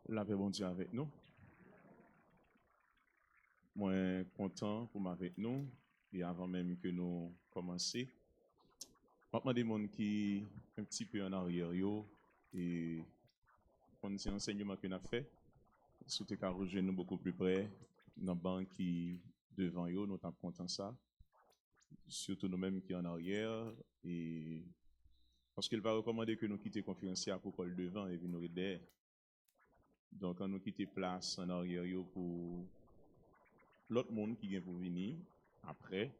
La paix bon Dieu avec nous. Moi, content pour m'avec nous. Et avant même que nous commencions, maintenant des gens qui un petit peu en arrière yo, et quand c'est enseignement qu'on a fait, surtout qu'à rejoindre nous beaucoup plus près, dans la banque qui devant yo, nous sommes contents ça. Surtout nous-mêmes qui en arrière, et parce qu'il va recommander que nous quittions la conférence pour coller devant et venir derrière. Donc, on nous quitte place en arrière yo pour l'autre monde qui vient pour venir après,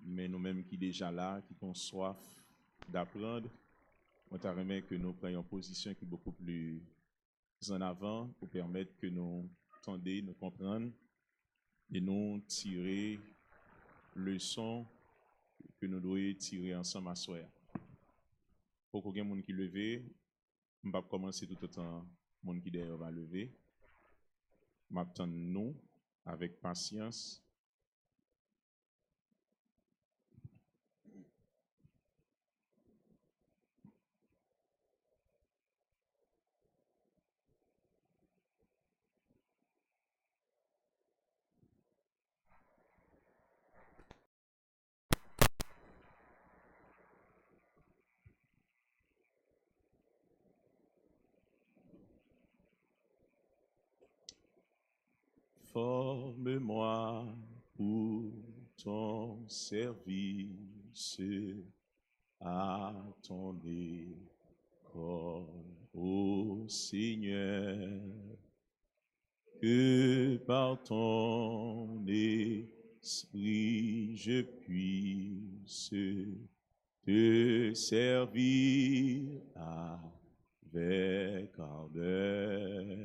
mais nous-mêmes qui déjà là, qui ont soif d'apprendre, on t'a remis que nous prenions une position qui est beaucoup plus en avant pour permettre que nous entendions, nous comprenions et nous tirer leçon que nous devons tirer ensemble à soi. Pour qu'il y ait des gens qui lèvent, on va commencer tout autant, les gens qui derrière va lever. M'attend nous avec patience. Forme-moi pour ton service, à ton école, ô Seigneur, que par ton esprit je puisse te servir avec ardeur.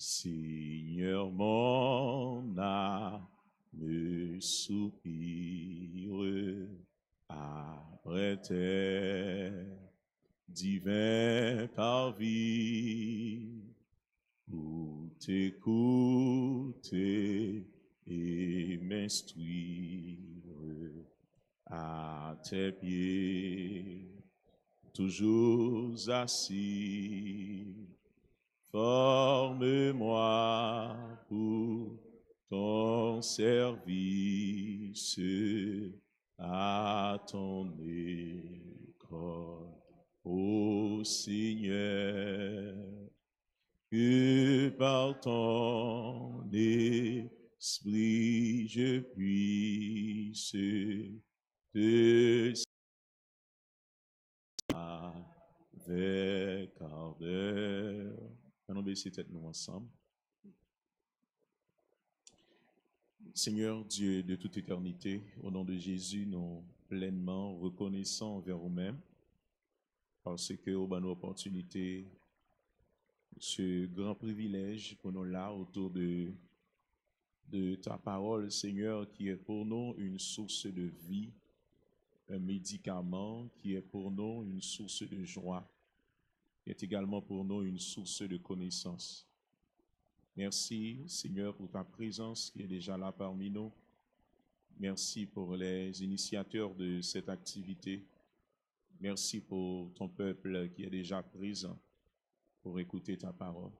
Seigneur, mon âme soupire après tes divins parvis pour t'écouter et m'instruire à tes pieds, toujours assis. Forme-moi pour ton service, à ton école, ô Seigneur, que par ton esprit je puisse te avec ardeur. Allons baisser tête nous ensemble. Seigneur Dieu de toute éternité, au nom de Jésus, nous pleinement reconnaissants envers vous-même, parce que vous avez l'opportunité, ce grand privilège pour nous là autour de ta parole, Seigneur, qui est pour nous une source de vie, un médicament qui est pour nous une source de joie, qui est également pour nous une source de connaissance. Merci, Seigneur, pour ta présence qui est déjà là parmi nous. Merci pour les initiateurs de cette activité. Merci pour ton peuple qui est déjà présent pour écouter ta parole.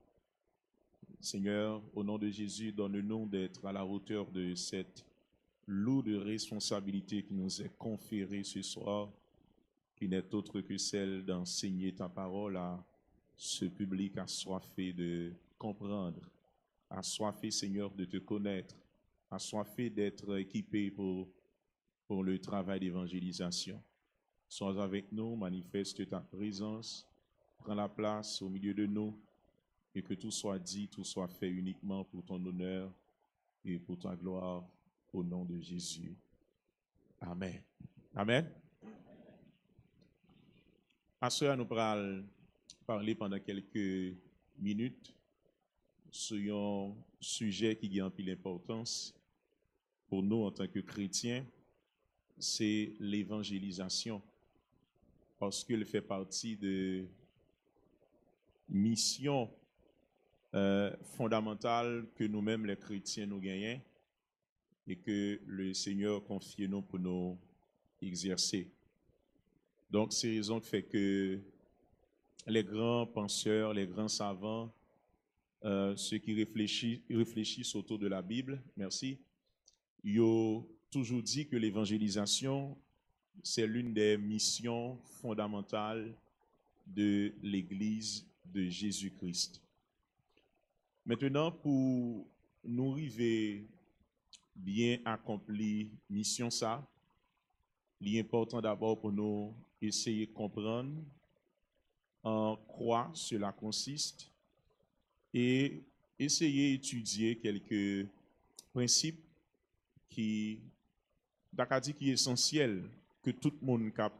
Seigneur, au nom de Jésus, donne-nous d'être à la hauteur de cette lourde responsabilité qui nous est conférée ce soir, qui n'est autre que celle d'enseigner ta parole à ce public assoiffé de comprendre, assoiffé, Seigneur, de te connaître, assoiffé d'être équipé pour le travail d'évangélisation. Sois avec nous, manifeste ta présence, prends la place au milieu de nous, et que tout soit dit, tout soit fait uniquement pour ton honneur et pour ta gloire, au nom de Jésus. Amen. Amen. Pasteur, nous allons parler pendant quelques minutes sur un sujet qui a un peu d'importance pour nous en tant que chrétiens, c'est l'évangélisation, parce qu'elle fait partie de mission fondamentale que nous-mêmes les chrétiens nous gagnons et que le Seigneur confie nous pour nous exercer. Donc c'est raison qui fait que les grands penseurs, les grands savants, ceux qui réfléchissent autour de la Bible, merci, ils ont toujours dit que l'évangélisation, c'est l'une des missions fondamentales de l'Église de Jésus-Christ. Maintenant, pour nous arriver bien accomplir mission ça, il est important d'abord pour nous essayer de comprendre en quoi cela consiste et essayer d'étudier quelques principes qui est essentiel que tout le monde qui a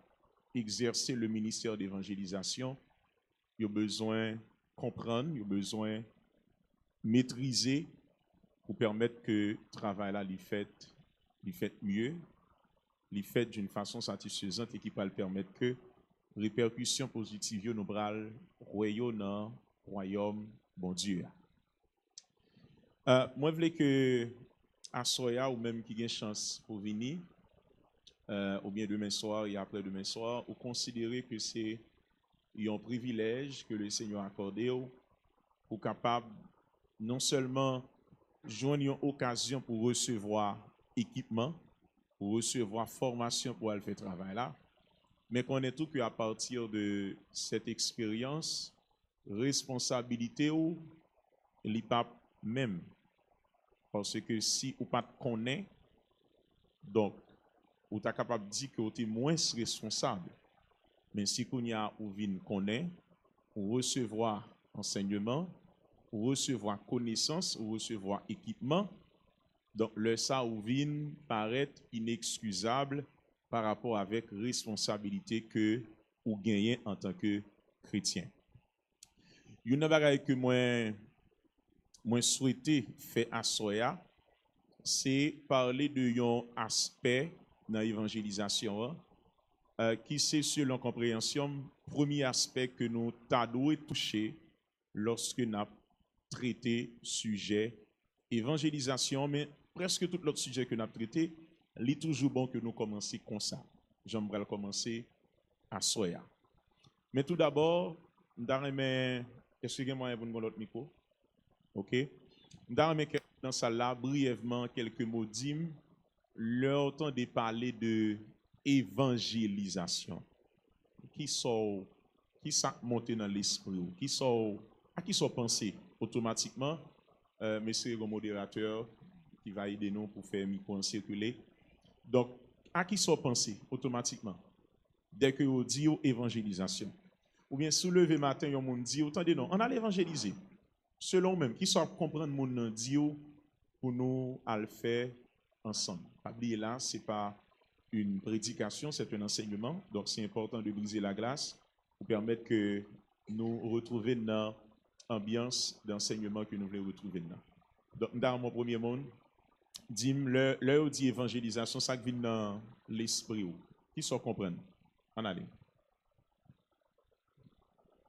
exercé le ministère d'évangélisation il a besoin de comprendre, il a besoin de maîtriser pour permettre que le travail là il fait mieux, il fait d'une façon satisfaisante et qui peut le permettre que répercussions positives nous bral royaume royaume bon Dieu. Moi je voulais que à soya ou même qui a une chance pour venir ou bien demain soir et après demain soir ou considérer que c'est un privilège que le Seigneur a accordé pour capable non seulement joindre une occasion pour recevoir équipement, pour recevoir formation pour aller faire travail là, mais qu'on est tout qu'à partir de cette expérience, responsabilité ou l'IPAP même. Parce que si ou pas connaît, donc, ou tu es capable de dire que tu es moins responsable. Mais si qu'on y a ou vin connaît, ou recevoir enseignement, ou recevoir connaissance, ou recevoir équipement, donc le ça ou vin paraît inexcusable par rapport avec responsabilité que ou gagnez en tant que chrétien. Une bagaille que moi souhaité faire à Soya, c'est parler de un aspect dans l'évangélisation qui c'est selon compréhension premier aspect que nous t'adoué toucher lorsque nous avons traité sujet évangélisation, mais presque tout l'autre sujet que nous avons traité, il est toujours bon que nous commencions comme ça. J'aimerais commencer à Soya. Mais tout d'abord, est-ce que moi vous l'autre micro? OK. Dans ça là brièvement quelques mots d'hymne, leur temps de parler de évangélisation. Qui sont monté dans l'esprit, à qui sont pensés automatiquement, monsieur le modérateur qui va aider nous pour faire micro circuler. Donc, à qui sont pensés automatiquement dès que vous dites évangélisation. Ou bien soulever matin, on dit, attendez non, on a l'évangéliser. Selon même, qui sont comprendre mon dit pour nous à le faire ensemble. Pas oublier là, c'est pas une prédication, c'est un enseignement. Donc, c'est important de briser la glace pour permettre que nous retrouvions dans l'ambiance d'enseignement que nous voulons retrouver. Donc, dans mon premier monde, dis-moi, l'heure dit évangélisation, ça vient dans l'esprit. Qui s'en comprennent? En allez.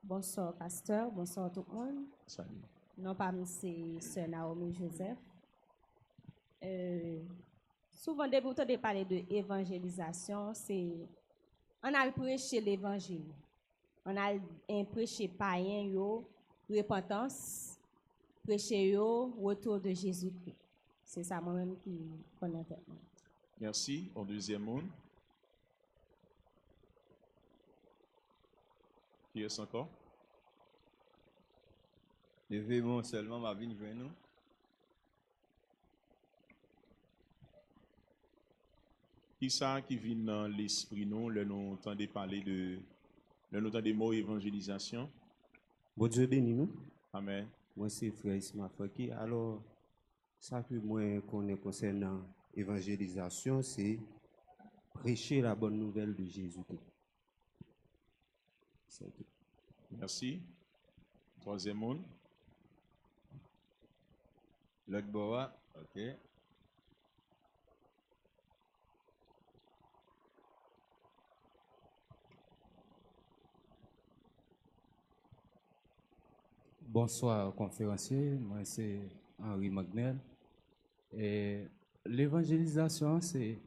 Bonsoir, pasteur. Bonsoir, tout le monde. Salut. Non, parmi c'est Sœur Naomi Joseph. Souvent, débutant de parler de évangélisation, c'est on a prêché l'évangile. On a prêché païen, yo, repentance, prêché yo, retour de Jésus-Christ. C'est ça moi-même qui connais. Merci. Au deuxième monde. Qui est-ce encore? Levez-moi seulement ma vie, nous. Qui ça qui vient dans l'esprit nous, le nous entendez parler de le nous entendez mots évangélisation. Bon Dieu béni nous. Amen. Moi c'est frère Isma Faki. Alors ça que moi connais concernant évangélisation, c'est prêcher la bonne nouvelle de Jésus-Christ. Merci. Troisième monde. L'autre bois, ok. Bonsoir conférencier, moi c'est Henri Magnel. Et l'évangélisation, c'est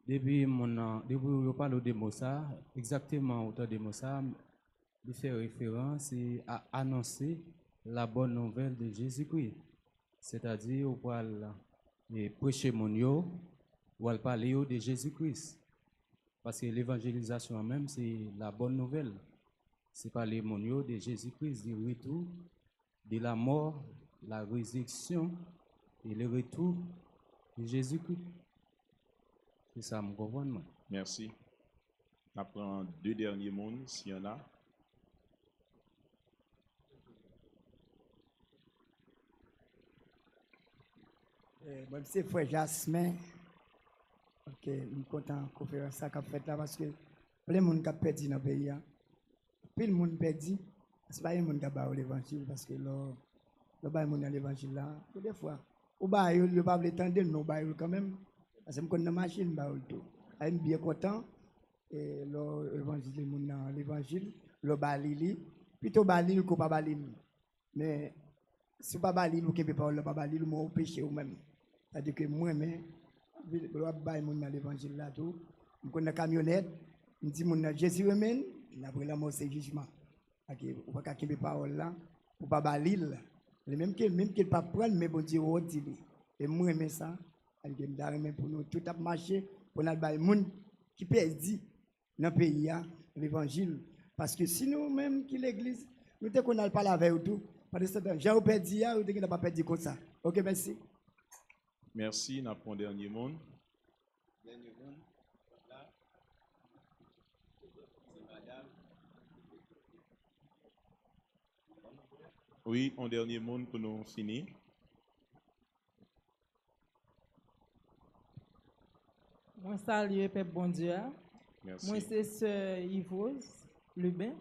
depuis on parle de mots ça, exactement autant de mots ça, il fait référence à annoncer la bonne nouvelle de Jésus-Christ. C'est-à-dire, on va prêcher mon yo, on va parler yo de Jésus-Christ. Parce que l'évangélisation même, c'est la bonne nouvelle. C'est parler mon yo de Jésus-Christ, du retour, de la mort, la résurrection et le retour de Jésus-Christ. C'est ça, mon gouvernement. Merci. On prend deux derniers mondes, s'il y en a. Moi, c'est frère Jasmin. Ok, je suis content de la conférence qu'a fait là parce que plein de monde qui a perdu dans le pays. Puis le monde perdu. Ce n'est pas le monde qui a barré l'évangile parce que le bail monde dans l'évangile là. Des fois, au bail, il ne peut pas l'étendre, mais au bail quand même. Parce que je connais la machine, tout. Je suis bien content. Et l'évangile, l'évangile, le bail, plutôt bail, il ne peut pas bail. Mais si vous ne pouvez pas bail, vous ne pouvez pas bail, vous ne péché vous-même. C'est-à-dire que moi-même, je vais dans l'évangile là tout. Je connais la camionnette, je dis que Jésus remène, après la mort c'est jugement. On ne peut pas quitter parole là, pour pas balil. Même qu'il pas prendre mais bon Dieu dit. Et moi j'aime ça, je me pour nous tout à marcher pour nous bailler monde qui perdu dans le pays l'évangile parce que si nous même qui l'église, nous te qu'on a pas la veille tout, parce que j'ai perdu ou tu n'as pas perdu comme ça. OK, merci. Merci. Nous avons un dernier monde. Oui, un dernier monde pour nous finir. Moi, salue Père bon Dieu. Merci. Moi, c'est Sœur Yvose Lubin.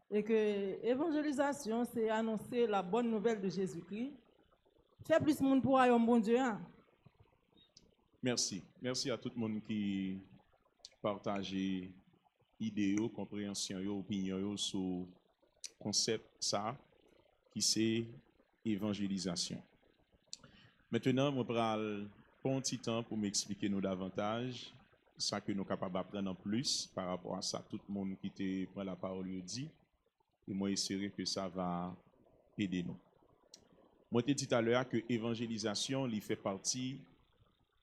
Et que l'évangélisation, c'est annoncer la bonne nouvelle de Jésus-Christ. Faire plus de monde pour un bon Dieu. Merci. Merci à tout le monde qui partage idées, compréhension, opinion sur le concept ça qui c'est évangélisation. Maintenant, je vais prendre un petit temps pour m'expliquer nous davantage ça que nous sommes capables d'apprendre en plus par rapport à ça. Tout le monde qui te prend la parole dit et moi essayer que ça va aider nous. Moi t'ai dit tout à l'heure que l'évangélisation fait partie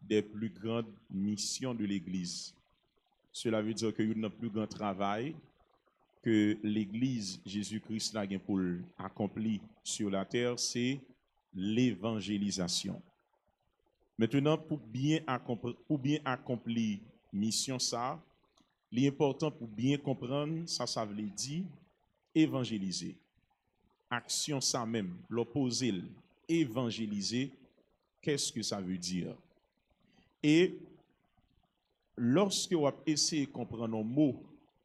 des plus grandes missions de l'Église. Cela veut dire qu'il y a un plus grand travail que l'Église Jésus-Christ a pour accomplir sur la terre, c'est l'évangélisation. Maintenant, pour bien accomplir mission ça, l'important pour bien comprendre ça veut dire évangéliser. Action ça même, l'opposé, évangéliser, qu'est-ce que ça veut dire? Et lorsque vous essayez de comprendre un mot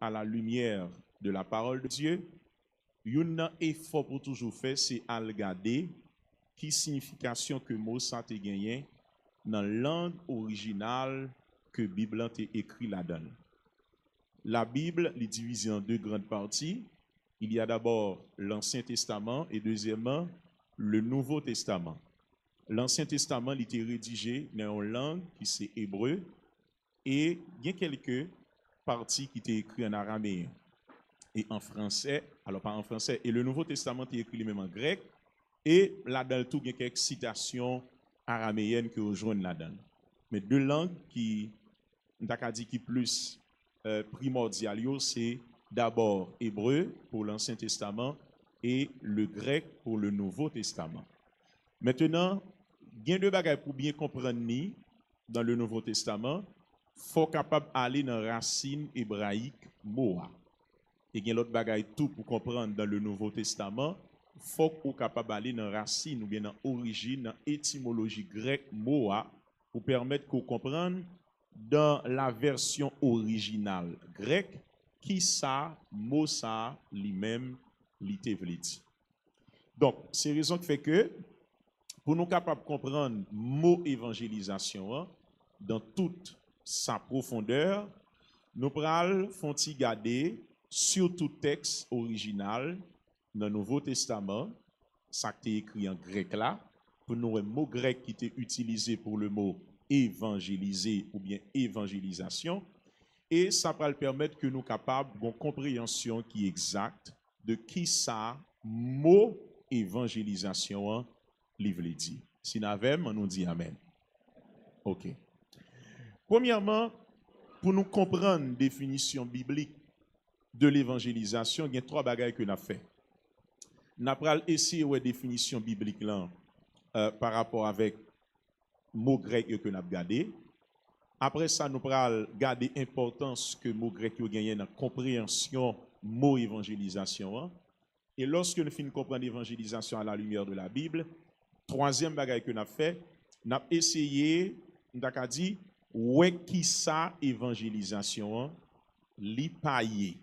à la lumière de la parole de Dieu, un effort pour toujours faire, c'est à regarder qui signification que mot ça te gagné dans la langue originale que la Bible a écrit là-dedans. La Bible est divisée en deux grandes parties. Il y a d'abord l'Ancien Testament et deuxièmement le Nouveau Testament. L'Ancien Testament il était rédigé dans une langue qui c'est hébreu et il y a quelques parties qui étaient écrites en araméen et en français, alors pas en français, et le Nouveau Testament est écrit même en grec et là-dedans tout il y a quelques citations araméennes que rejoignent là-dedans. Mais deux langues qui plus primordiales, c'est d'abord hébreu pour l'Ancien Testament et le grec pour le Nouveau Testament. Maintenant, il y a deux bagages pour bien comprendre ni dans le Nouveau Testament, il faut capable d'aller dans la racine hébraïque Moa. Et il y a l'autre bagaille tout pour comprendre dans le Nouveau Testament, il faut qu'on capable d'aller dans la racine ou bien dans l'origine, dans l'étymologie grecque Moa, pour permettre qu'on comprenne dans la version originale grecque qui ça, mot ça, lui-même, l'ité. Donc, c'est raison qui fait que, pour nous capables de comprendre le mot évangélisation dans toute sa profondeur, nous prenons garder sur tout texte original dans le Nouveau Testament, ça qui est écrit en grec là, pour nous un mot grec qui était utilisé pour le mot évangéliser ou bien évangélisation, et ça va le permettre que nous capables d'une compréhension qui est exacte de qui ça mot évangélisation livre dit. Si nous avons, on nous dit amen. OK. Premièrement, pour nous comprendre la définition biblique de l'évangélisation, il y a 3 bagages que nous avons fait. Nous avons essayé de définition biblique là, par rapport avec le mot grec que nous avons gardé. Après ça, nous allons garder l'importance que le mot grec a gagné dans la compréhension mot évangélisation. Et lorsque nous finissons de comprendre l'évangélisation à la lumière de la Bible, 3e bagage que nous avons fait, nous avons essayé, nous avons dit, ouais, qui ça évangélisation, li paye.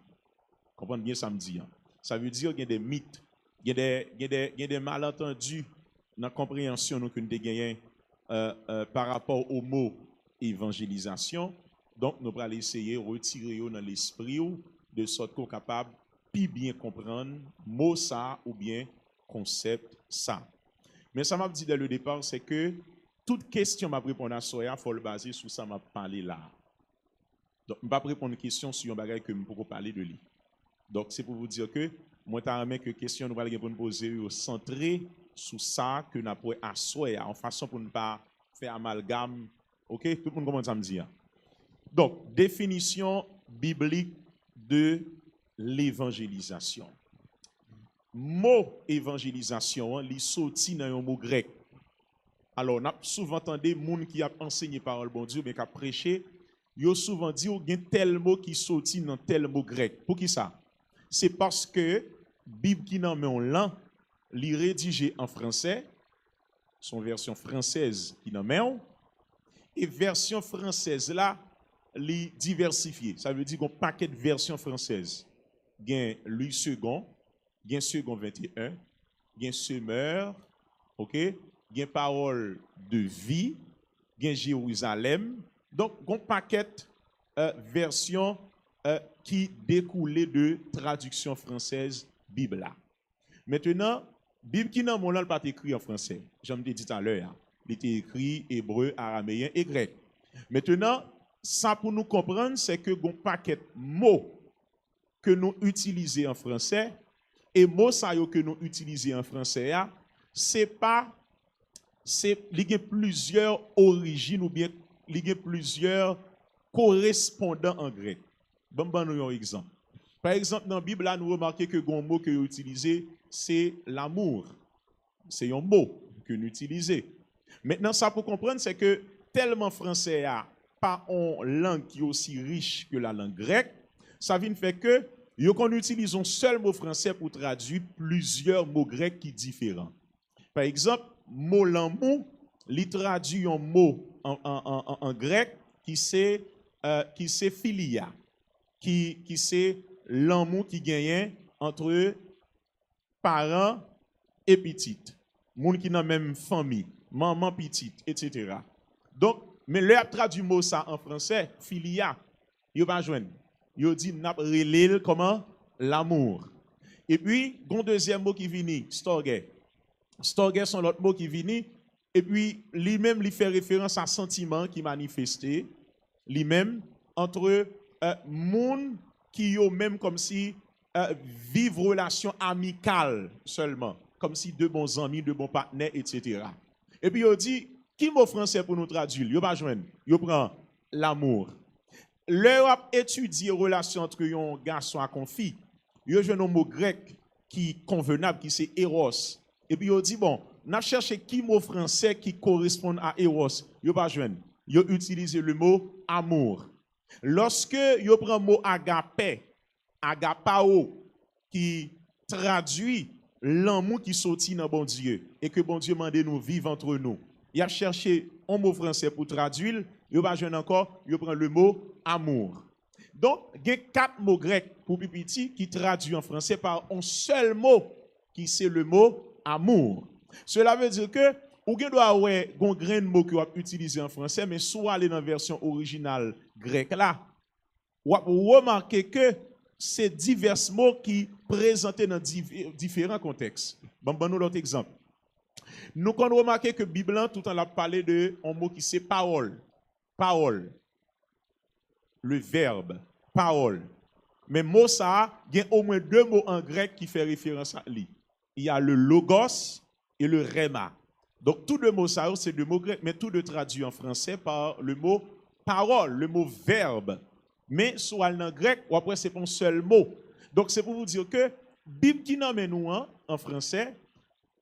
Comprenez bien ça me dit. Ça veut dire qu'il y a des mythes, il y a des malentendus dans la compréhension que nous avons gagné par rapport au mot évangélisation. Donc, nous allons essayer de retirer dans l'esprit de sorte qu'on est capable de bien comprendre mot ça ou bien concept ça. Mais ça m'a dit dès le départ, c'est que toute question m'a répondre à ça, il faut le baser sur ça m'a parlé là. Donc, je ne vais pas répondre à une question sur un bagage que je peux parler de lui. Donc, c'est pour vous dire que moi, je vais que question nous allons poser centré sur ça que nous avons assoir en façon pour ne pas faire amalgame. OK? Tout le monde commence à me dire. Donc, définition biblique de l'évangélisation. Mot évangélisation, il sorti dans un mot grec. Alors, on a souvent entendu des gens qui ont enseigné par le bon Dieu, mais qui ont prêché, ils ont souvent dit qu'il y a tel mot qui sorti dans tel mot grec. Pour qui ça? C'est parce que la Bible qui n'en met en langue, il est rédigé en français, son version française qui n'en met en, et version française là, il est diversifié. Ça veut dire qu'on a un paquet de versions françaises. Il y a Louis II, il y a Second 21, il y a Semeur, ok? Il y a Parole de vie, il y a Jérusalem. Donc, il y a un paquet de versions qui découlaient de traduction française Bible là. Maintenant, Bible qui n'a pas écrit en français. J'en ai dit tout à l'heure. Il était écrit hébreu, araméen et grec. Maintenant, ça pour nous comprendre, c'est que un paquet de mots que nous utilisons en français et mots que nous utilisons en français, c'est il y a plusieurs origines ou bien il y a plusieurs correspondants en grec. Bon, nous un exemple. Par exemple, dans la Bible, là, nous remarquons que le mot que vous utilisez, c'est l'amour. C'est un mot que nous utilisons. Maintenant, ça pour comprendre, c'est que tellement français a pas une langue qui est aussi riche que la langue grecque, ça vient faire que qu'on utilise un seul mot français pour traduire plusieurs mots grecs qui sont différents. Par exemple, mot l'amour, il traduit un mot en grec qui c'est philia, qui c'est l'amour qui gagne entre parents et petites, moun qui dans même famille, maman petite, etc. Donc, mais le traduit mot ça en français, philia, yo pas joindre. Yo dit n'a relève comment l'amour. Et puis, gon deuxième mot qui vient, storge. Storge sont l'autre mot qui vient et puis lui-même lui fait référence à sentiment qui manifesté lui-même entre moun qui yo même comme si vivre relation amicale seulement, comme si deux bons amis, deux bons partenaires, etc. Et puis il dit, qui mot français pour nous traduire? Yo pas joindre, yo prend l'amour. L'Europe étudie relation entre un garçon et une fille. Yo joue un mot grec qui est convenable, qui c'est eros. Et puis yo dit bon, n'a cherché qui mot français qui correspond à eros. Yo pas joindre. Yo utilise le mot amour. Lorsque yo prend le mot agape, agapao, qui traduit l'amour qui sortit dans bon Dieu et que bon Dieu mande nous vivre entre nous. Il a cherché un mot français pour traduire, il va joindre encore, il prend le mot amour. Donc, il y a 4 mots grecs pour Pipiti qui traduit en français par un seul mot qui c'est le mot amour. Cela veut dire que ou doit avoir un grain de mot que vous utilisé en français, mais soit aller dans la version originale grecque là, ou remarquer que c'est divers mots qui présentés dans différents contextes. Bon, nous l'autre exemple. Nous avons remarqué que la Bible, tout en a parlé de un mot qui c'est parole. Parole. le verbe, parole. Mais mot ça, il y a au moins deux mots en grec qui font référence à lui. Il y a le logos et le rhéma. Donc, tous deux mots ça, c'est deux mots grecs, mais tous deux traduits en français par le mot parole, le mot verbe. Mais soit en grec, ou après, c'est pas un seul mot. Donc, c'est pour vous dire que Bible qui nomme nous en français,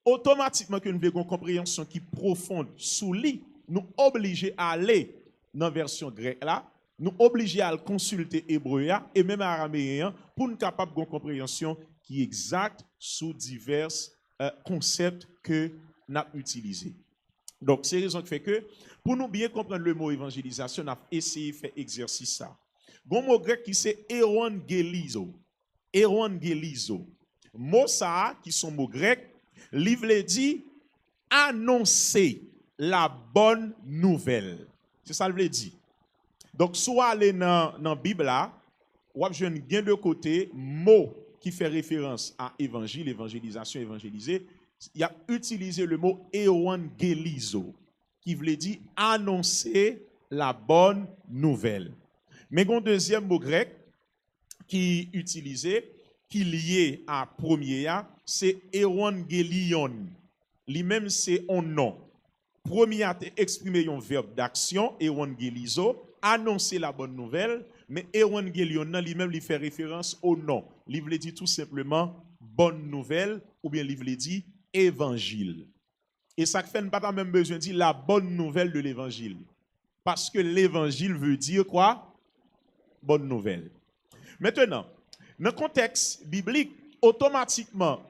automatiquement que nous avons une compréhension qui est profonde sous lui, nous oblige à aller dans la version grecque là, nous oblige à consulter hébreu et même araméen pour nous capable de compréhension qui est exacte sous divers concepts que nous avons utilisés. Donc, c'est la raison qui fait que, pour nous bien comprendre le mot évangélisation, nous avons essayé de faire exercice ça. Un mot grec qui c'est évangélizo. Évangélizo. Mot ça, qui sont mots grecs, livre dit annoncer la bonne nouvelle. C'est ça le veut dire. Donc, soit aller dans la Bible là, ou je viens de côté, mot qui fait référence à évangile, évangélisation, évangéliser, il a utilisé le mot évangélizo, qui veut dire annoncer la bonne nouvelle. Mais il y a un deuxième mot grec qui est utilisé, qui est lié à premier, c'est évangélion. Lui-même, c'est un nom. Premier a exprimé un verbe d'action, évangélizo, annoncer la bonne nouvelle, mais évangélion lui-même lui fait référence au nom. Il veut dire tout simplement bonne nouvelle, ou bien il veut dire évangile. Et ça fait pas même besoin de dire la bonne nouvelle de l'évangile. Parce que l'évangile veut dire quoi? Bonne nouvelle. Maintenant, dans le contexte biblique, automatiquement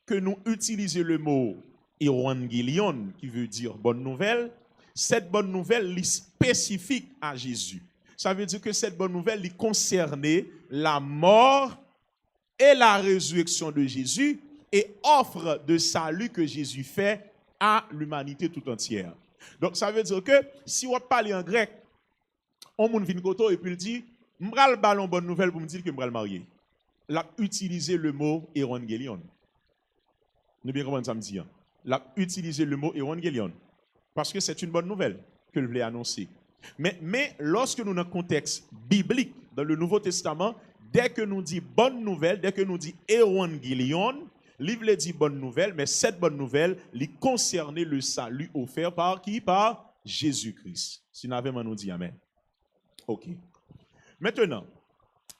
que nous utilisons le mot évangélion, qui veut dire bonne nouvelle, cette bonne nouvelle est spécifique à Jésus. Ça veut dire que cette bonne nouvelle est concernée la mort et la résurrection de Jésus et offre de salut que Jésus fait à l'humanité tout entière. Donc ça veut dire que si on parle en grec, on vient de côté et puis il dit m'bral ballon bonne nouvelle pour me dire que m'bral marié. L'a utilisé le mot évangélion. Nous bien comprenons ça me dit. L'a utilisé le mot évangélion parce que c'est une bonne nouvelle que je voulais annoncer. Mais lorsque nous sommes dans le contexte biblique, dans le Nouveau Testament, dès que nous dit bonne nouvelle, dès que nous dit évangélion, livre dit bonne nouvelle, mais cette bonne nouvelle, elle concernait le salut offert par qui? Par Jésus-Christ. Si nous avons nous dit amen. Ok. Maintenant,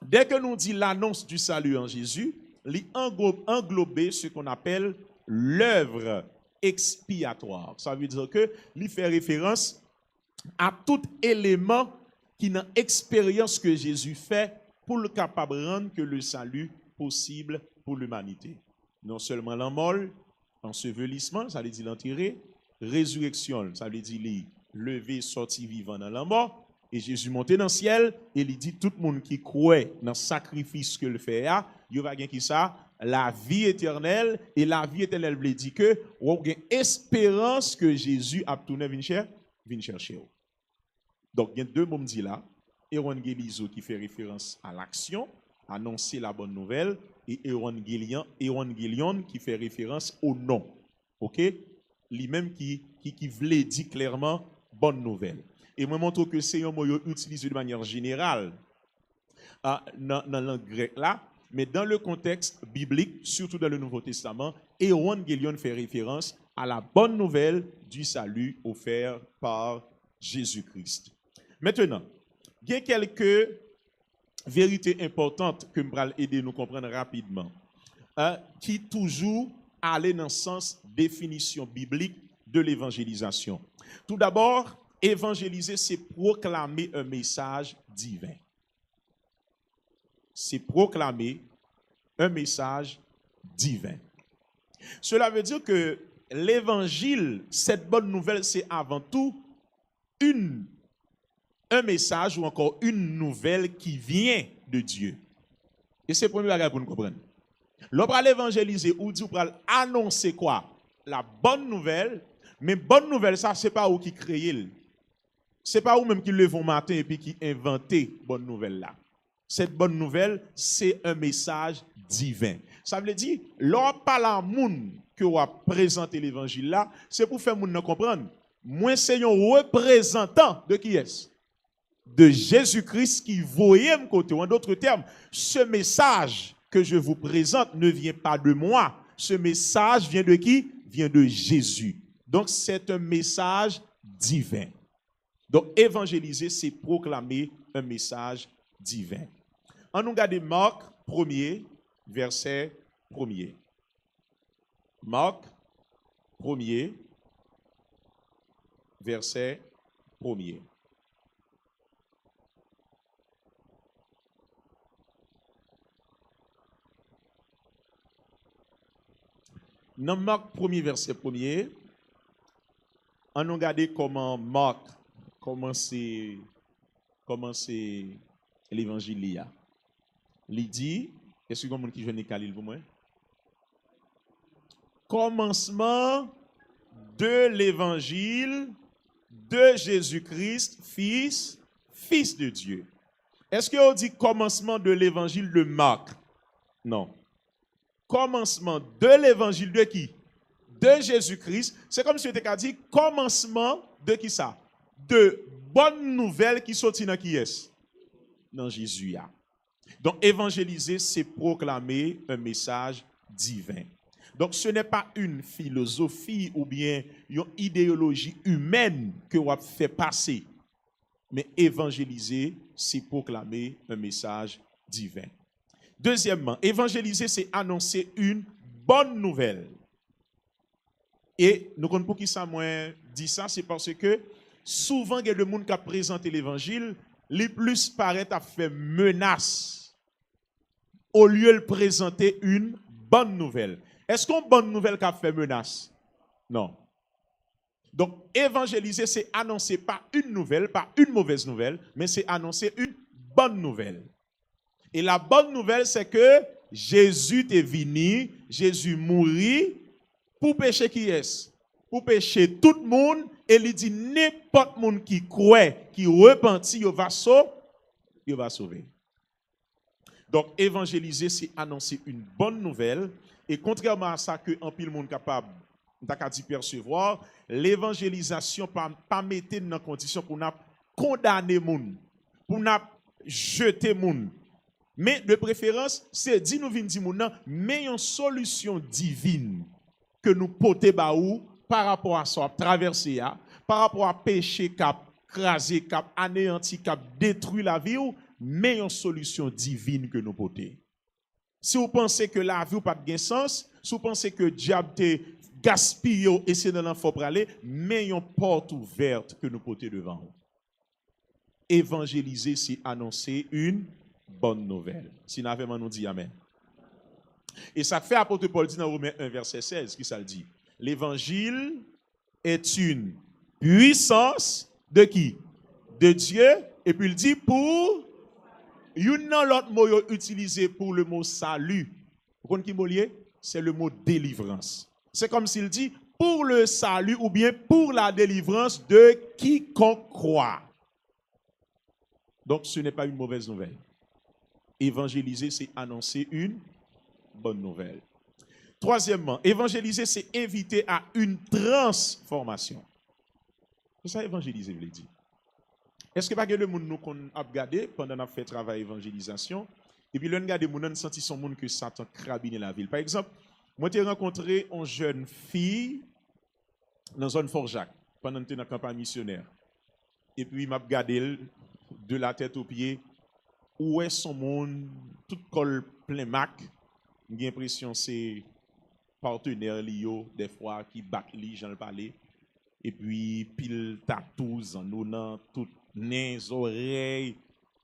dès que nous dit l'annonce du salut en Jésus, il englobe ce qu'on appelle l'œuvre expiatoire. Ça veut dire que il fait référence à tout élément qui n'a expérience que Jésus fait pour le capable de rendre que le salut possible pour l'humanité. Non seulement la mort, ensevelissement, ça veut dire l'enterrer, résurrection, ça veut dire lever, sortir vivant dans la mort, et Jésus monté dans le ciel, et il dit tout le monde qui croit dans le sacrifice que le fait, il va gagner qui ça? La vie éternelle, et la vie éternelle veut dire que on a une espérance que Jésus a tourné venir chercher. Donc il y a deux mots dit là, évangélizo qui fait référence à l'action, annoncer la bonne nouvelle, et évangélion qui fait référence au nom. OK? Lui-même qui voulait dire clairement bonne nouvelle. Et moi, je montre que c'est un mot utilisé de manière générale dans la langue grecque là, mais dans le contexte biblique, surtout dans le Nouveau Testament, évangélion fait référence à la bonne nouvelle du salut offert par Jésus-Christ. Maintenant, il y a quelques vérités importantes que je vais aider nous comprendre rapidement, qui toujours allaient dans le sens définition biblique de l'évangélisation. Tout d'abord, évangéliser, c'est proclamer un message divin. C'est proclamer un message divin. Cela veut dire que l'évangile, cette bonne nouvelle, c'est avant tout un message ou encore une nouvelle qui vient de Dieu. Et c'est le premier bagage pour nous comprendre. L'on va l'évangéliser ou dit pour annoncer quoi? La bonne nouvelle, mais bonne nouvelle, ça, c'est pas vous qui créez. C'est pas vous même qui levez matin et puis qui inventez bonne nouvelle là. Cette bonne nouvelle, c'est un message divin. Ça veut dire, l'on parle à moun que vous présenter l'évangile là, c'est pour faire moun comprendre. Moi, c'est un représentant de qui est-ce? de Jésus-Christ qui voyait me côté. En d'autres termes, ce message que je vous présente ne vient pas de moi. Ce message vient de qui? Vient de Jésus. Donc, c'est un message divin. Donc, évangéliser, c'est proclamer un message divin. On nous regarde Marc 1er, verset 1er. Marc 1er, verset 1er. Dans Marc 1er, verset 1er, on nous regarde comment Marc commence l'évangile. Il dit, est-ce que vous avez qui joue Khalil pour moi? Commencement de l'évangile de Jésus-Christ, fils de Dieu. Est-ce qu'on dit commencement de l'évangile de Marc? Non. Commencement de l'évangile de qui? De Jésus-Christ. C'est comme si tu avais dit commencement de qui ça? De bonnes nouvelles qui sortent dans qui est? Dans Jésus. Donc évangéliser, c'est proclamer un message divin. Donc ce n'est pas une philosophie ou bien une idéologie humaine que vous fait passer. Mais évangéliser, c'est proclamer un message divin. Deuxièmement, évangéliser, c'est annoncer une bonne nouvelle. Et nous comprenons pour qui ça moi dit ça, c'est parce que souvent, il y a des gens qui ont présenté l'évangile, les plus paraît à faire menace au lieu de présenter une bonne nouvelle. Est-ce qu'une bonne nouvelle qui a fait menace? Non. Donc, évangéliser, c'est annoncer pas une nouvelle, pas une mauvaise nouvelle, mais c'est annoncer une bonne nouvelle. Et la bonne nouvelle, c'est que Jésus est venu, Jésus mourit pour pécher qui est? Pour pécher tout le monde, et il dit n'importe monde qui croit, qui repentit, il va sauver. Donc, évangéliser, c'est annoncer une bonne nouvelle. Et contrairement à ça que un pile monde capable d'y percevoir, l'évangélisation pas mettre dans condition pour n'a condamner monde, pour n'a jeter monde. Mais de préférence, c'est dit nous vinn di moun nan, mais une solution divine que nous pote baou par rapport à ça traverser par rapport à péché cap craser cap anéanti cap détruit la vie ou mais une solution divine que nous pote. Si vous pensez que la vie n'a pas de sens, si vous pensez que diable te gaspille et c'est dans l'enfant pour aller, mais une porte ouverte que nous portons devant vous. Évangéliser, c'est annoncer une bonne nouvelle. Si nous avons nous dit amen. Et ça fait apôtre Paul dit dans Romains 1 verset 16 qui ça le dit. L'évangile est une puissance de qui? De Dieu. Et puis il dit pour l'autre mot utilisé pour le mot salut. Vous comprenez qui mot lié? C'est le mot délivrance. C'est comme s'il dit pour le salut ou bien pour la délivrance de quiconque croit. Donc ce n'est pas une mauvaise nouvelle. Évangéliser, c'est annoncer une bonne nouvelle. Troisièmement, évangéliser, c'est inviter à une transformation. C'est ça évangéliser, je l'ai dit. Est-ce que pas que le monde nous qu'on a regardé pendant qu'on a fait travail d'évangélisation et puis l'on regarde les gens senti son monde que Satan crabine la ville. Par exemple, moi j'ai rencontré une jeune fille dans zone Fort-Jacques pendant que j'étais dans la campagne missionnaire. Et puis m'a regardé de la tête aux pieds où est son monde tout col plein mac. J'ai l'impression c'est partenaire lio des fois qui battent li j'en parler et puis pile tatous en nous tout nez oreilles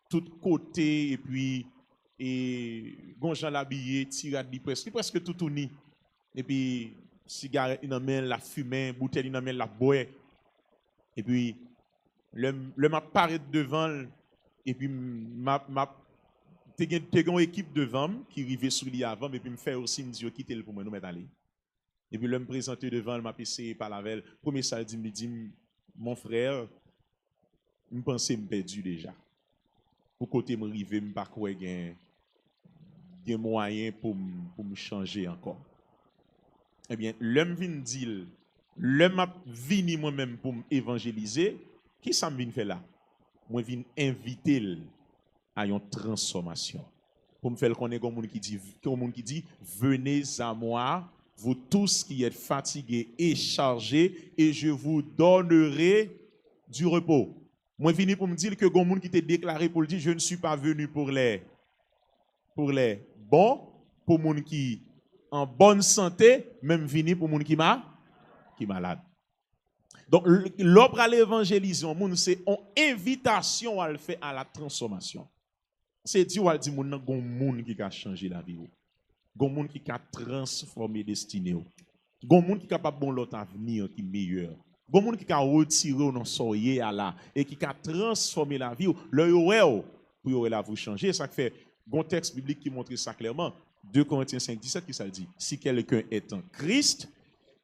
tout côté et puis gonjan l'habillé tirade presque tout ni et puis cigarette in main la fumer bouteille in main la boire et puis le m'a paraît devant et puis t'es une équipe devant qui arrivait sur lui avant et puis me fait aussi me dire quitter le pour moi nous mettre aller et puis le me présenter devant m'a essayé par la veille premier ça me dit mon frère me pensais me perdu déjà pour côté me river me pas quoi gain moyen pour me changer encore eh bien l'homme vient dire l'homme a vini moi-même pour évangéliser qui ça me vient faire là moi viens inviter à une transformation. Pour me faire connaître comme monde qui dit venez à moi vous tous qui êtes fatigués et chargés et je vous donnerai du repos. Moi venu pour me dire que gon monde qui t'a déclaré pour le dire je ne suis pas venu pour les bons, pour monde qui en bonne santé, même venu pour monde qui malade. Donc l'opre à l'évangélisation, c'est une invitation à le faire à la transformation. C'est dire à dire moun gon monde qui a changé la vie. Gon monde qui a transformé destinée. Gon monde qui capable bon l'autre avenir qui meilleur. Gon monde qui a retiré non soyez à là et qui a transformé la vie. Le yo pour là vous changer, ça fait gon texte biblique qui montre ça clairement. 2 Corinthiens 5:17 qui ça dit si quelqu'un est en Christ,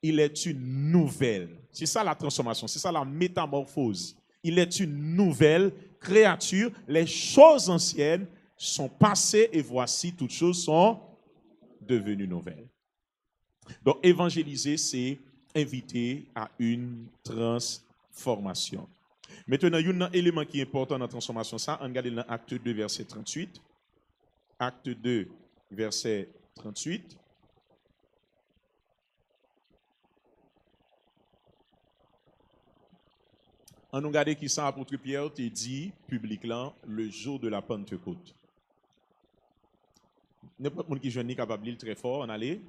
il est une nouvelle. C'est ça la transformation, c'est ça la métamorphose. Il est une nouvelle créature. Les choses anciennes sont passées et voici toutes choses sont devenues nouvelles. Donc évangéliser, c'est inviter à une transformation. Maintenant, il y a un élément qui est important dans la transformation. Ça, on regarde dans Acte 2, verset 38. Acte 2, verset 38. On nous regarde qui ça, apôtre Pierre te dit publiquement le jour de la Pentecôte. N'importe qui qui jeune capable de lire très fort, on allait.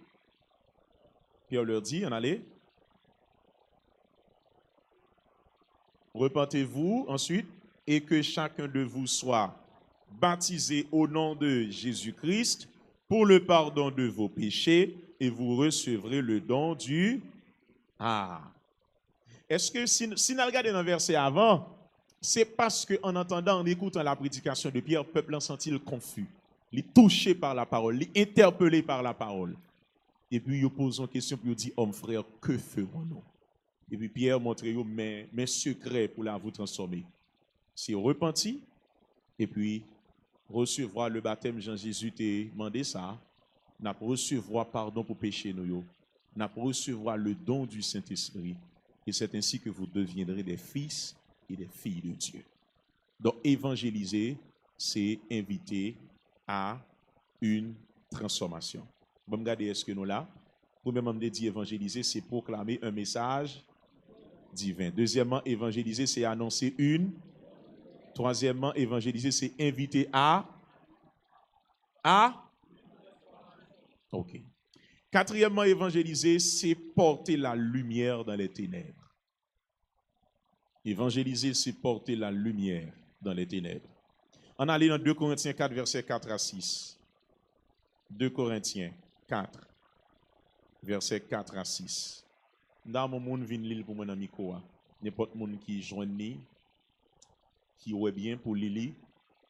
Pierre leur dit, on allait. Repentez-vous ensuite et que chacun de vous soit baptisé au nom de Jésus-Christ pour le pardon de vos péchés et vous recevrez le don du... Est-ce que si nous regardons dans le verset avant, c'est parce qu'en entendant, en écoutant la prédication de Pierre, le peuple en sentit confus, il touché par la parole, il interpellé par la parole. Et puis, il pose une question, puis il dit, homme frère, que ferons-nous? Et puis Pierre montre mes secrets pour la vous transformer. C'est repentir, et puis recevoir le baptême Jean-Jésus t'a demandé ça, n'a recevoir pardon pour pécher nous, n'a recevoir le don du Saint-Esprit. Et c'est ainsi que vous deviendrez des fils et des filles de Dieu. Donc, évangéliser, c'est inviter à une transformation. Bon, regardez, est-ce que nous là? Premièrement, on dit évangéliser, c'est proclamer un message divin. Deuxièmement, évangéliser, c'est annoncer une. Troisièmement, évangéliser, c'est inviter à. OK. Quatrièmement, évangéliser, c'est porter la lumière dans les ténèbres. Évangéliser, c'est porter la lumière dans les ténèbres. On allait dans 2 Corinthiens 4, versets 4 à 6. 2 Corinthiens 4, versets 4 à 6. Dans mon monde, vient lire pour mon ami Koa. N'importe monde qui joigne, qui est bien pour Lili,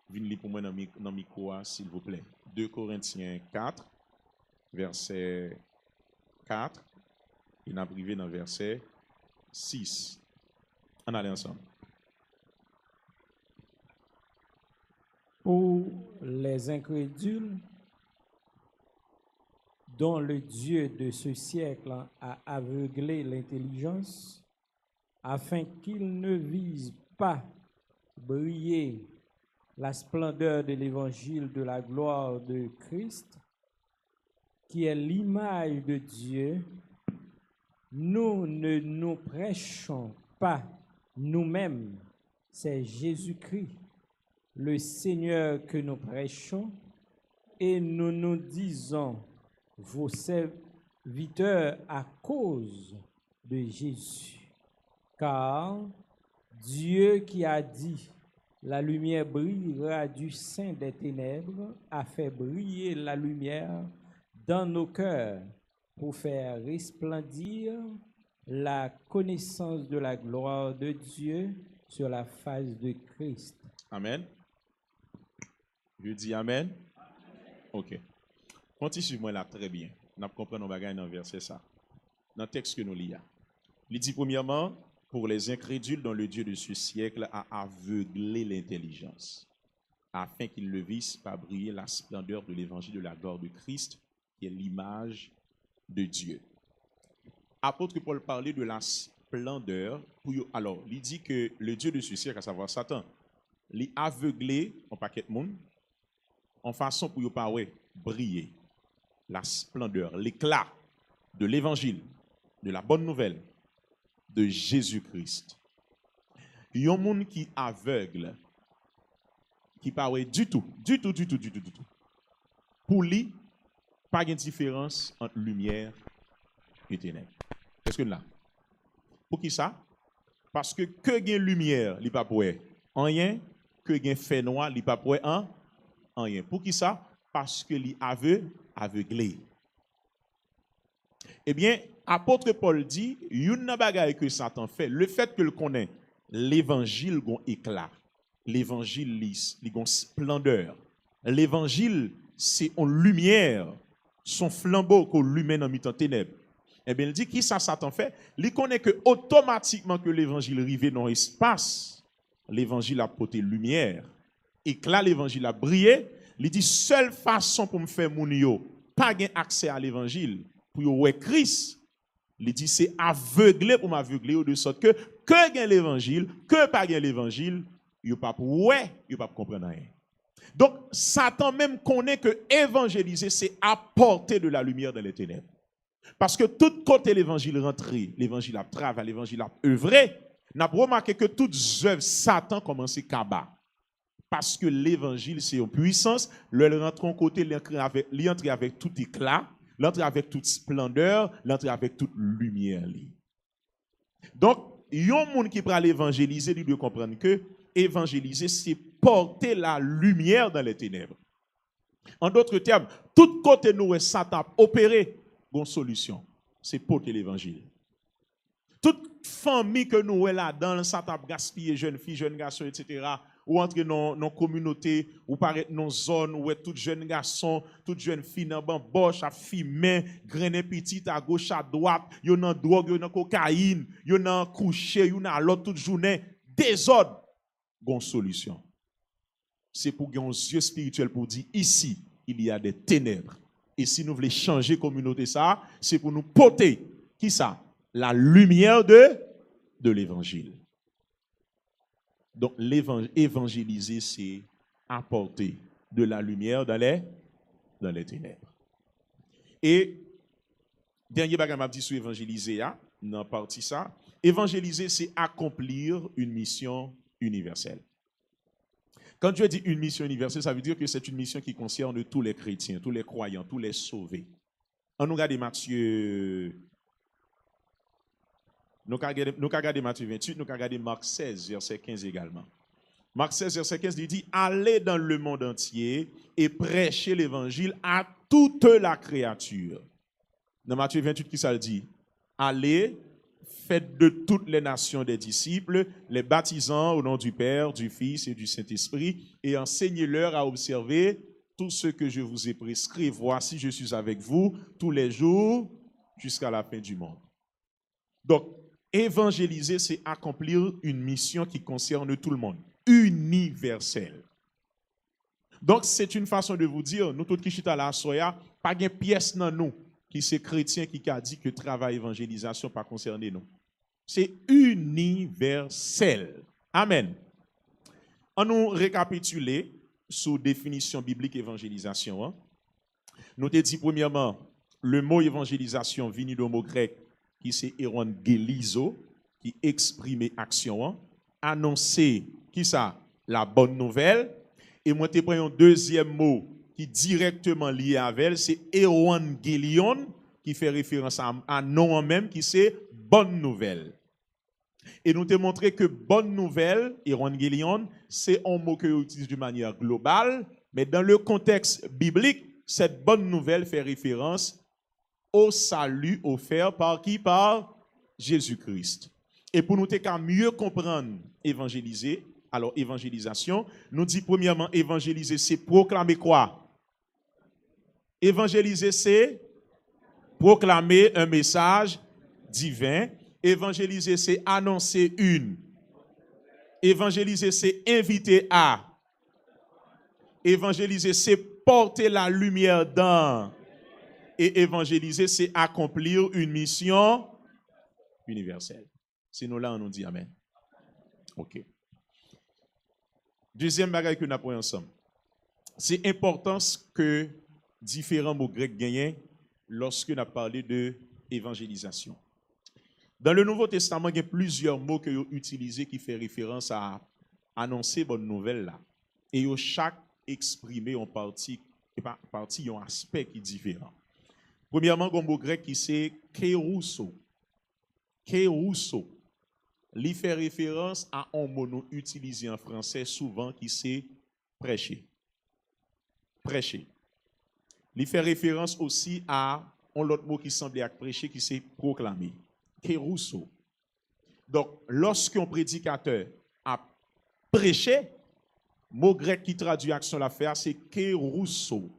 vient lire pour mon ami Koa, s'il vous plaît. 2 Corinthiens 4, verset 4, il a privé dans verset 6. On allait ensemble. Pour les incrédules, dont le Dieu de ce siècle a aveuglé l'intelligence, afin qu'ils ne visent pas briller la splendeur de l'évangile de la gloire de Christ, qui est l'image de Dieu, nous ne nous prêchons pas nous-mêmes, c'est Jésus-Christ, le Seigneur que nous prêchons, et nous nous disons vos serviteurs à cause de Jésus. Car Dieu qui a dit, la lumière brillera du sein des ténèbres, a fait briller la lumière dans nos cœurs pour faire resplendir la connaissance de la gloire de Dieu sur la face de Christ. Amen. Je dis Amen. OK. Continuez là très bien. Nous comprenons bagaille dans le verset ça. Dans le texte que nous lisons. Il dit premièrement, pour les incrédules dont le Dieu de ce siècle a aveuglé l'intelligence, afin qu'ils ne vissent pas briller la splendeur de l'évangile de la gloire de Christ, qui est l'image de Dieu. Apôtre Paul parlait de la splendeur. Alors, il dit que le Dieu de ce siècle, à savoir Satan, li aveuglé un paquet de monde en façon pour yo pas briller la splendeur, l'éclat de l'évangile, de la bonne nouvelle de Jésus-Christ. Yon monde qui aveugle, qui pas du tout. Pour lui, pas de différence entre lumière et ténèbres. Est-ce que là? Pour qui ça? Parce que gen lumière, li pas pour rien, que gen fait noir, li pas pour rien. Pour qui ça? Parce que li aveuglé. Eh bien, apôtre Paul dit, yon nan bagay que Satan fait, le fait que le connaît l'évangile gon éclat, l'évangile lisse, li gon splendeur. L'évangile c'est en lumière, son flambeau qu'on lui dans mi-temps ténèbres. Eh bien, il dit qui ça Satan fait? Il connaît que automatiquement que l'évangile arrive dans l'espace, l'évangile a porté lumière, éclat l'évangile a brillé. Il dit seule façon pour me faire moun yo pas gain accès à l'évangile pour yo ouais Christ. Il dit c'est aveugler pour m'aveugler de sorte que gain l'évangile, que pas gain l'évangile, yo pas yo pas comprendre rien. Donc Satan même connaît que évangéliser c'est apporter de la lumière dans les ténèbres. Parce que tout côté l'évangile rentré, l'évangile a travaillé, l'évangile a œuvré, n'a pas remarqué que toutes œuvres Satan commence à kaba. Parce que l'évangile c'est une puissance, le rentre en côté, l'entre avec tout éclat, l'entre avec toute splendeur, l'entre avec toute lumière. Donc, yon moun qui prend l'évangéliser, il doit comprendre que évangéliser c'est porter la lumière dans les ténèbres. En d'autres termes, tout côté nous Satan opéré, une solution, c'est porter l'évangile. Toute famille que nous là-dedans, Satan gaspiller jeunes filles, jeunes garçons, etc., ou entrer dans nos communautés, ou paraître dans nos zones, où tout jeune garçon, toute jeune fille dans bamboche, à fumer, grainer petit à gauche, à droite, yon nan drogue, yon nan cocaïne, yon nan coucher, yon nan l'autre toute journée, désordre, gon solution. C'est pour gagner un yeux spirituel pour dire ici, il y a des ténèbres. Et si nous voulons changer la communauté, ça, c'est pour nous porter, qui ça? La lumière de l'évangile. Donc, évangéliser, c'est apporter de la lumière dans les ténèbres. Et, dernier bagage m'a dit sur évangéliser, dans partie ça, évangéliser, c'est accomplir une mission universelle. Quand Dieu dit une mission universelle, ça veut dire que c'est une mission qui concerne tous les chrétiens, tous les croyants, tous les sauvés. On nous regarde Matthieu. Nous regardons Matthieu 28, nous regardons Marc 16, verset 15 également. Marc 16, verset 15, il dit « Allez dans le monde entier et prêchez l'évangile à toute la créature. » Dans Matthieu 28, qui ça le dit? « Allez, faites de toutes les nations des disciples, les baptisant au nom du Père, du Fils et du Saint-Esprit, et enseignez-leur à observer tout ce que je vous ai prescrit. Voici, je suis avec vous tous les jours jusqu'à la fin du monde. » Donc, évangéliser, c'est accomplir une mission qui concerne tout le monde, universelle. Donc, c'est une façon de vous dire, nous tous qui sommes à la soya, pas de pièce dans nous qui c'est chrétien qui a dit que travail évangélisation pas concerné nous. C'est universel. Amen. On nous récapituler sous définition biblique évangélisation. Nous te dit premièrement, le mot évangélisation vient du mot grec qui c'est évangélizo, qui exprime action, annoncer qui ça la bonne nouvelle. Et moi te prends un deuxième mot qui est directement lié avec elle, c'est évangélion, qui fait référence à nom en même, qui c'est bonne nouvelle. Et nous te montré que bonne nouvelle, évangélion, c'est un mot que l'on utilise de manière globale, mais dans le contexte biblique, cette bonne nouvelle fait référence au salut offert par qui? Par Jésus-Christ. Et pour nous mieux comprendre évangéliser, alors évangélisation, nous dit premièrement évangéliser, c'est proclamer quoi? Évangéliser, c'est proclamer un message divin. Évangéliser, c'est annoncer une. Évangéliser, c'est inviter à. Évangéliser, c'est porter la lumière dans. Et évangéliser, c'est accomplir une mission universelle. Sinon là, on nous dit Amen. OK. Deuxième bagage que nous apprenons ensemble. C'est l'importance que différents mots grecs gagnent lorsque nous parlé de évangélisation. Dans le Nouveau Testament, il y a plusieurs mots que vous utilisez qui font référence à annoncer bonne nouvelle là. Et chaque exprimé en partie un aspect qui est différent. Premièrement, un mot grec qui c'est kérousso. Kérousso. Il fait référence à un mot nous utilisé en français souvent qui c'est prêcher. Prêcher. Il fait référence aussi à un autre mot qui semble être prêcher qui c'est proclamer. Kérousso. Donc, lorsqu'un prédicateur a prêché, mot grec qui traduit action la faire, c'est kérousso.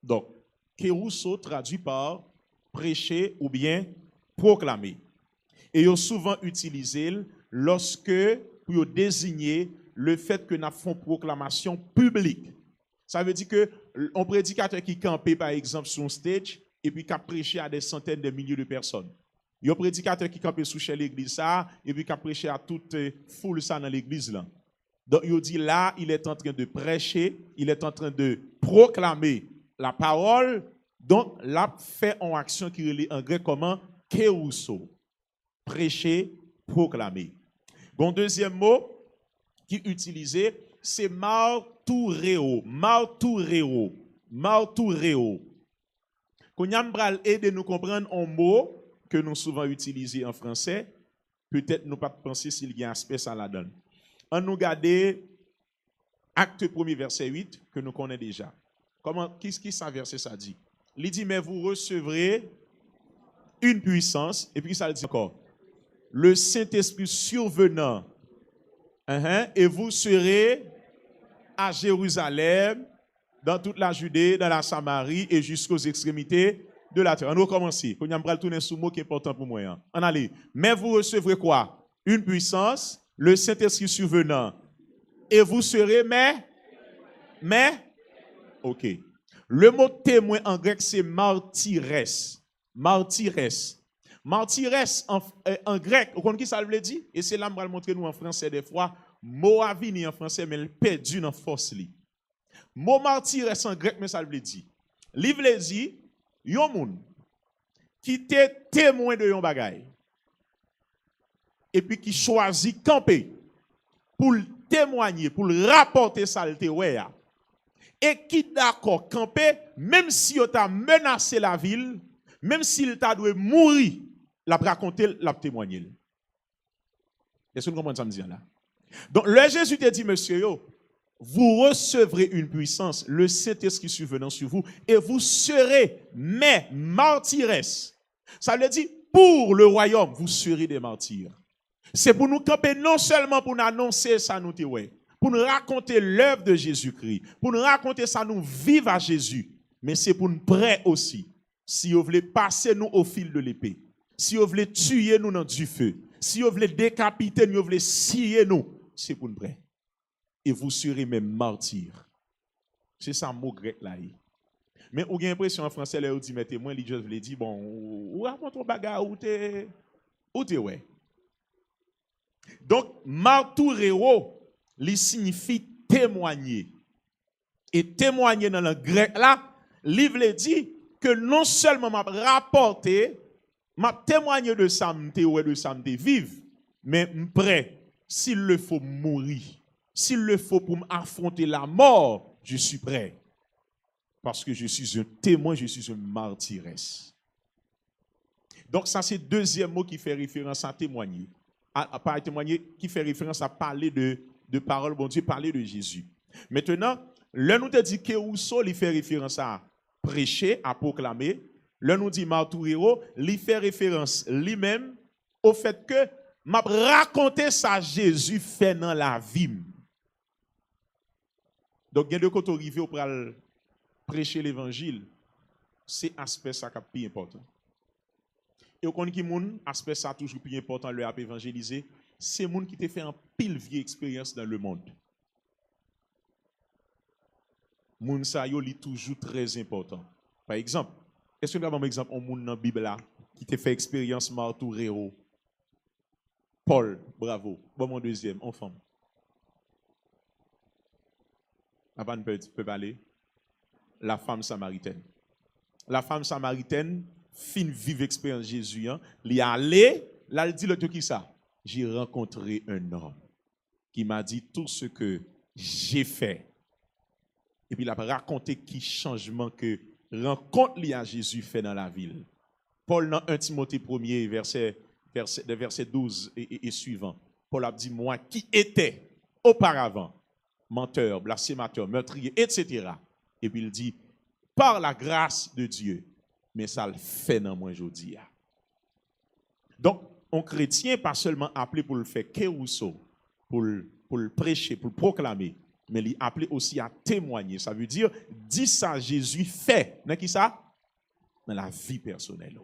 Donc, kérousso traduit par prêcher ou bien proclamer. Et ils ont souvent utilisé lorsque, pour désigner le fait que nous faisons proclamation publique. Ça veut dire que un prédicateur qui campait, par exemple, sur un stage, et puis qui a prêché à des centaines de milliers de personnes. Il y a un prédicateur qui campait sous l'église, ça, et puis qui a prêché à toute foule ça dans l'église. Là. Donc, il dit là, il est en train de prêcher, il est en train de proclamer la parole, donc là, fait en action qui est en grec comment kérousso. Prêcher, proclamer. Bon, deuxième mot qui est utilisé, c'est martureo. Martureo. Martureo. Quand on va aider nous comprendre un mot que nous souvent utilisé en français, peut-être nous pas penser s'il y a un aspect ça la donne. On nous garder Acte 1er verset 8 que nous connaissons déjà. Comment qu'est-ce qui ça verset ça dit? Il dit mais vous recevrez une puissance et puis ça le dit encore. Le Saint-Esprit survenant et vous serez à Jérusalem, dans toute la Judée, dans la Samarie et jusqu'aux extrémités de la terre. On va commencer. On va tourner sur mot qui est important pour moi. On allait. Mais vous recevrez quoi? Une puissance, le Saint-Esprit survenant. Et vous serez, mais, ok. Le mot témoin en grec, c'est martyres. Martyres. Martyres en grec, vous comprenez qui ça veut dire? Et c'est là que je vais montrer nous en français des fois. Mot a vini en français, mais il perdu dans force. Mot martyres en grec, mais ça veut dire. Livre le dit, yon moun qui te témoin de yon bagay. Et puis qui choisit camper pour témoigner, pour rapporter ça le ouais. Et qui d'accord camper, même si il t'a menacé la ville, même s'il t'a dû mourir, l'a raconter, l'a témoigner. Est-ce que vous comprenez ça me dit là? Donc, le Jésus te dit, monsieur, vous recevrez une puissance, le Saint-Esprit survenant sur vous, et vous serez mes martyres. Ça veut dire, pour le royaume, vous serez des martyrs. C'est pour nous camper, non seulement pour nous annoncer ça, nous pour nous raconter l'œuvre de Jésus-Christ, pour nous raconter ça, nous vivre à Jésus, mais c'est pour nous prêts aussi. Si vous voulez passer nous au fil de l'épée, si vous voulez tuer nous dans du feu, si vous voulez décapiter nous, vous voulez scier nous, c'est pour nous prêts. Et vous serez même martyrs. C'est ça le mot grec là. Mais vous avez l'impression en français, là, vous dites, mais témoin, je vous l'ai dit, bon, ou raconte ton bagarre, ou t'es ouais. Donc, martureo, il signifie témoigner. Et témoigner dans le grec là, livre dit que non seulement m'a rapporté, m'a témoigné de ça, de ça, vivre, mais prêt, s'il le faut mourir, s'il le faut pour affronter la mort, je suis prêt. Parce que je suis un témoin, je suis un martyr. Donc ça c'est le deuxième mot qui fait référence à témoigner. À témoigner, qui fait référence à parler de parole, bon Dieu, parler de Jésus. Maintenant, là nous te dit que Rousseau, il fait référence à prêcher, à proclamer. Là nous dit marturero, il fait référence lui-même au fait que m'a raconté ça Jésus fait dans la vie. Donc il y a deux côtés arrivé pour prêcher l'évangile. C'est aspect ça qui est plus important. Et on connaît qui moun aspect ça toujours plus important le à évangéliser, c'est moun qui te fait un pile vieille expérience dans le monde. Moun sa yo li toujours très important. Par exemple, est-ce que nous avons un exemple on moun dans la Bible là qui te fait expérience marturero? Paul, bravo. Bon mon deuxième, en femme. Avant, peut parler. La femme samaritaine. La femme samaritaine, fin vive expérience Jésus, hein, il est allé, là, il dit le truc qui ça. J'ai rencontré un homme qui m'a dit tout ce que j'ai fait. Et puis il a raconté qui changement que rencontre li à Jésus fait dans la ville. Paul dans 1 Timothée 1er, verset 12 et suivant. Paul a dit, moi qui étais auparavant menteur, blasphémateur, meurtrier, etc. Et puis il dit, par la grâce de Dieu, mais ça le fait dans moi aujourd'hui. Donc, un chrétien pas seulement appelé pour le faire kérousso, pour le prêcher, pour le proclamer, mais il est appelé aussi à témoigner. Ça veut dire, dit ça Jésus fait. Dans qui ça? Dans la vie personnelle.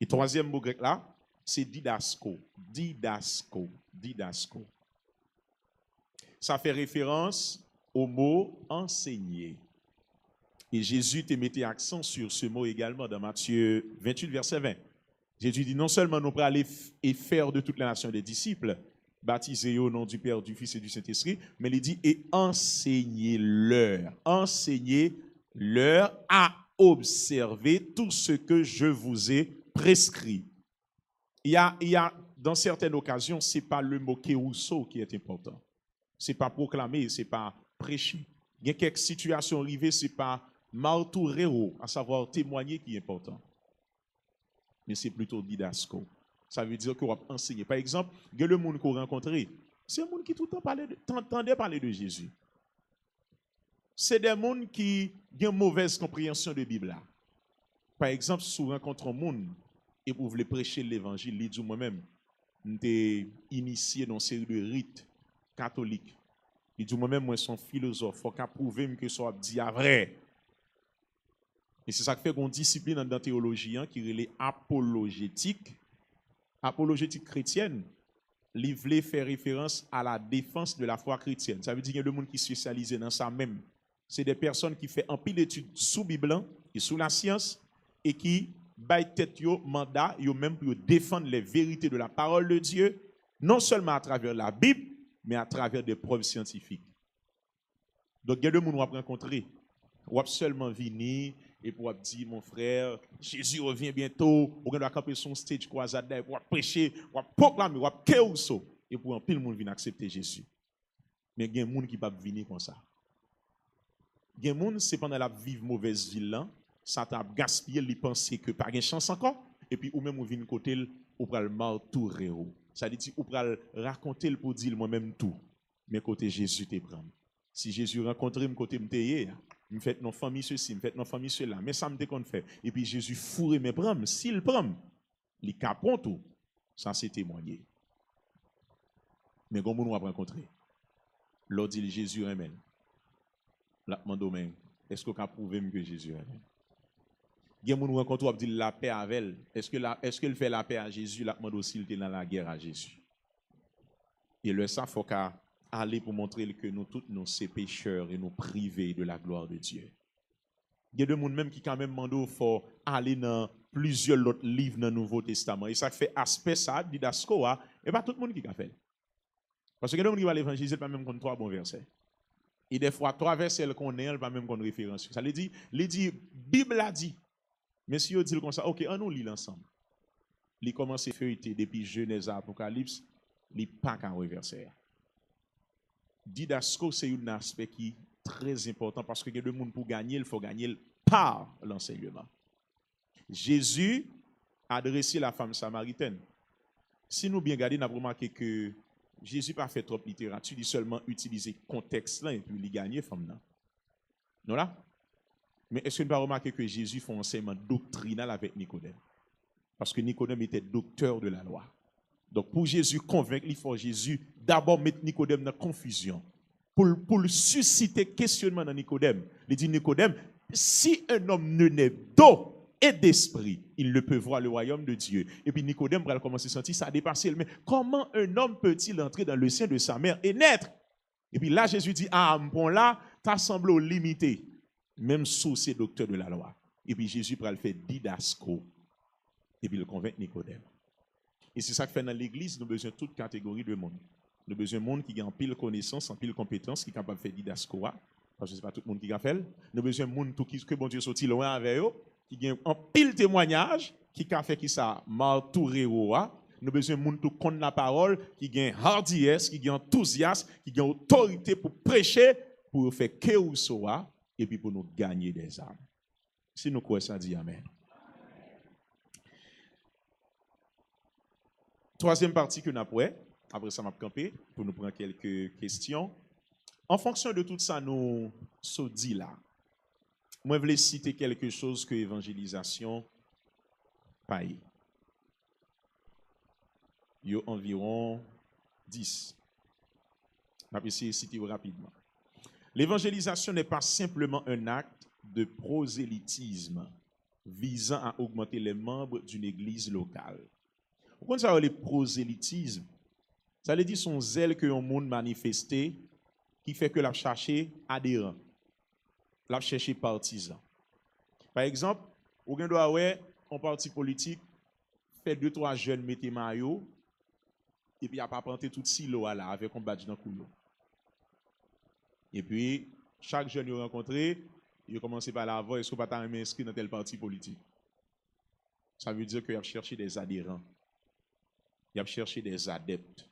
Et troisième mot grec là, c'est didasko. Didasko. Didasko. Ça fait référence au mot enseigner. Et Jésus te mettait accent sur ce mot également dans Matthieu 28, verset 20. Jésus dit non seulement nous pourrons aller et faire de toute la nation des disciples, baptisés au nom du Père, du Fils et du Saint-Esprit, mais il dit et enseignez-leur à observer tout ce que je vous ai prescrit. Il y a dans certaines occasions, ce n'est pas le mot kérousso qui est important. Ce n'est pas proclamer, ce n'est pas prêcher. Il y a quelques situations arrivées, ce n'est pas martourero, à savoir témoigner qui est important. Mais c'est plutôt didasco. Ça veut dire qu'on va enseigner. Par exemple, il y a le monde qu'on rencontre, c'est un monde qui tout le temps entendait parler de Jésus. C'est des gens qui ont une mauvaise compréhension de la Bible. Par exemple, si vous rencontrez un monde et vous voulez prêcher l'évangile, il dit moi-même, je initié dans une série de rites catholiques. Il dit moi-même, moi, je suis un philosophe. Il faut qu'on prouve que ça dit vrai. Et c'est ça qui fait qu'on discipline dans la théologie qui est apologétique. Apologétique chrétienne, il voulait faire référence à la défense de la foi chrétienne. Ça veut dire qu'il y a des gens qui sont spécialisés dans ça même. C'est des personnes qui font un pile d'études sous Bible et sous la science et qui baillent tête yo mandat yo même pour défendre les vérités de la parole de Dieu, non seulement à travers la Bible, mais à travers des preuves scientifiques. Donc il y a des gens qui vont rencontrer, ou seulement venir et pour dire mon frère, Jésus revient bientôt, on doit camper son stage croisade pour prêcher, pour proclamer, pour kéousso et pour un pile monde vient accepter Jésus. Mais il y a des gens qui peuvent venir comme ça. Il y a des gens c'est pendant la vive mauvaise ville là, ça t'a gaspillé, ils penser que pas de chance encore et puis ou même ou vient côté ou pral martourer. Ça veut dire ou pral raconter pour dire moi-même tout. Mais côté Jésus te prend. Si Jésus rencontre me côté m'teye, me fait non famille ceci, me fait non famille cela, mais ça me qu'on fait et puis Jésus fourre mes prend, s'il prend, il capon tout. Ça c'est témoigner. Mais comment on va rencontrer? L'autre dit Jésus amen. La demande même, est-ce qu'on peut prouver que Jésus amen? Il y a des gens qui rencontrent dit la paix avec elle. Est-ce qu'il fait la paix à Jésus? La demande aussi il est dans la guerre à Jésus. Et le ça faut qu'à aller pour montrer que nous tous nous sommes pécheurs et nous privés de la gloire de Dieu. Il y a des gens même qui quand même demandent faut aller dans plusieurs autres livres dans le Nouveau Testament. Et ça fait aspect ça, didasco, et pas tout le monde qui a fait. Parce que les gens qui vont à l'évangile, pas même contre 3 bons versets. Et des fois, 3 versets qu'on est, pas même contre référence. Ça veut dire, Bible a dit. Mais si on dit comme ça, ok, on nous lit ensemble. Il commence à feuilleter depuis Genèse à Apocalypse, il pas qu'à reverser. Didasco, c'est un aspect qui est très important parce que le monde pour gagner, il faut gagner par l'enseignement. Jésus a adressé la femme samaritaine. Si nous bien regardons, nous avons remarqué que Jésus n'a pas fait trop de littérature, il a seulement utilisé le contexte là et puis il a gagné femme là. Non là? Mais est-ce que nous avons remarqué que Jésus fait un enseignement doctrinal avec Nicodème? Parce que Nicodème était docteur de la loi. Donc pour Jésus convaincre, il faut Jésus d'abord mettre Nicodème dans la confusion. Pour susciter questionnement dans Nicodème. Il dit Nicodème, si un homme ne naît d'eau et d'esprit, il ne peut voir le royaume de Dieu. Et puis Nicodème va commencer à sentir ça a dépassé. Mais comment un homme peut-il entrer dans le sein de sa mère et naître? Et puis là Jésus dit, ah bon là, t'as semblé limité. Même sous ces docteurs de la loi. Et puis Jésus va le faire didasco. Et puis il convainc Nicodème. Et c'est ça que fait dans l'église, nous avons besoin de toute catégorie de monde. Nous avons besoin de monde qui a en pile connaissance, en pile compétence, qui est capable de faire didascoa. Parce que ce n'est pas tout le monde qui a fait. Nous avons besoin de monde que bon Dieu sorti loin avec eux, qui a en pile témoignage, qui a fait qui ça, martouré. Nous avons besoin de monde qui connaît la parole, qui a hardiesse, qui a enthousiasme, qui a autorité pour prêcher, pour faire que ou soit, et puis pour nous gagner des âmes. Si nous croyons ça, dit Amen. Troisième partie que nous avons, après ça m'a campé, pour nous prendre quelques questions. En fonction de tout ça, nous sommes dit là. Moi, je voulais citer quelque chose que l'évangélisation paye. Il y a environ 10. Je vais essayer de citer rapidement. L'évangélisation n'est pas simplement un acte de prosélytisme visant à augmenter les membres d'une église locale. Pourquoi ça veut dire prosélytisme? Ça veut dire son zèle que un monde manifesté qui fait que l'a cherché adhérent, l'a cherché partisan. Par exemple, au gain doit ouais, un parti politique fait 2-3 jeunes mettez maillot et puis il a pas planté tout silo là avec un badge dans couillon. Et puis chaque jeune qu'il rencontré, il a commencé par la voix, est-ce que pas t'a inscrit dans tel parti politique? Ça veut dire qu'il a cherché des adhérents. Il a cherché des adeptes.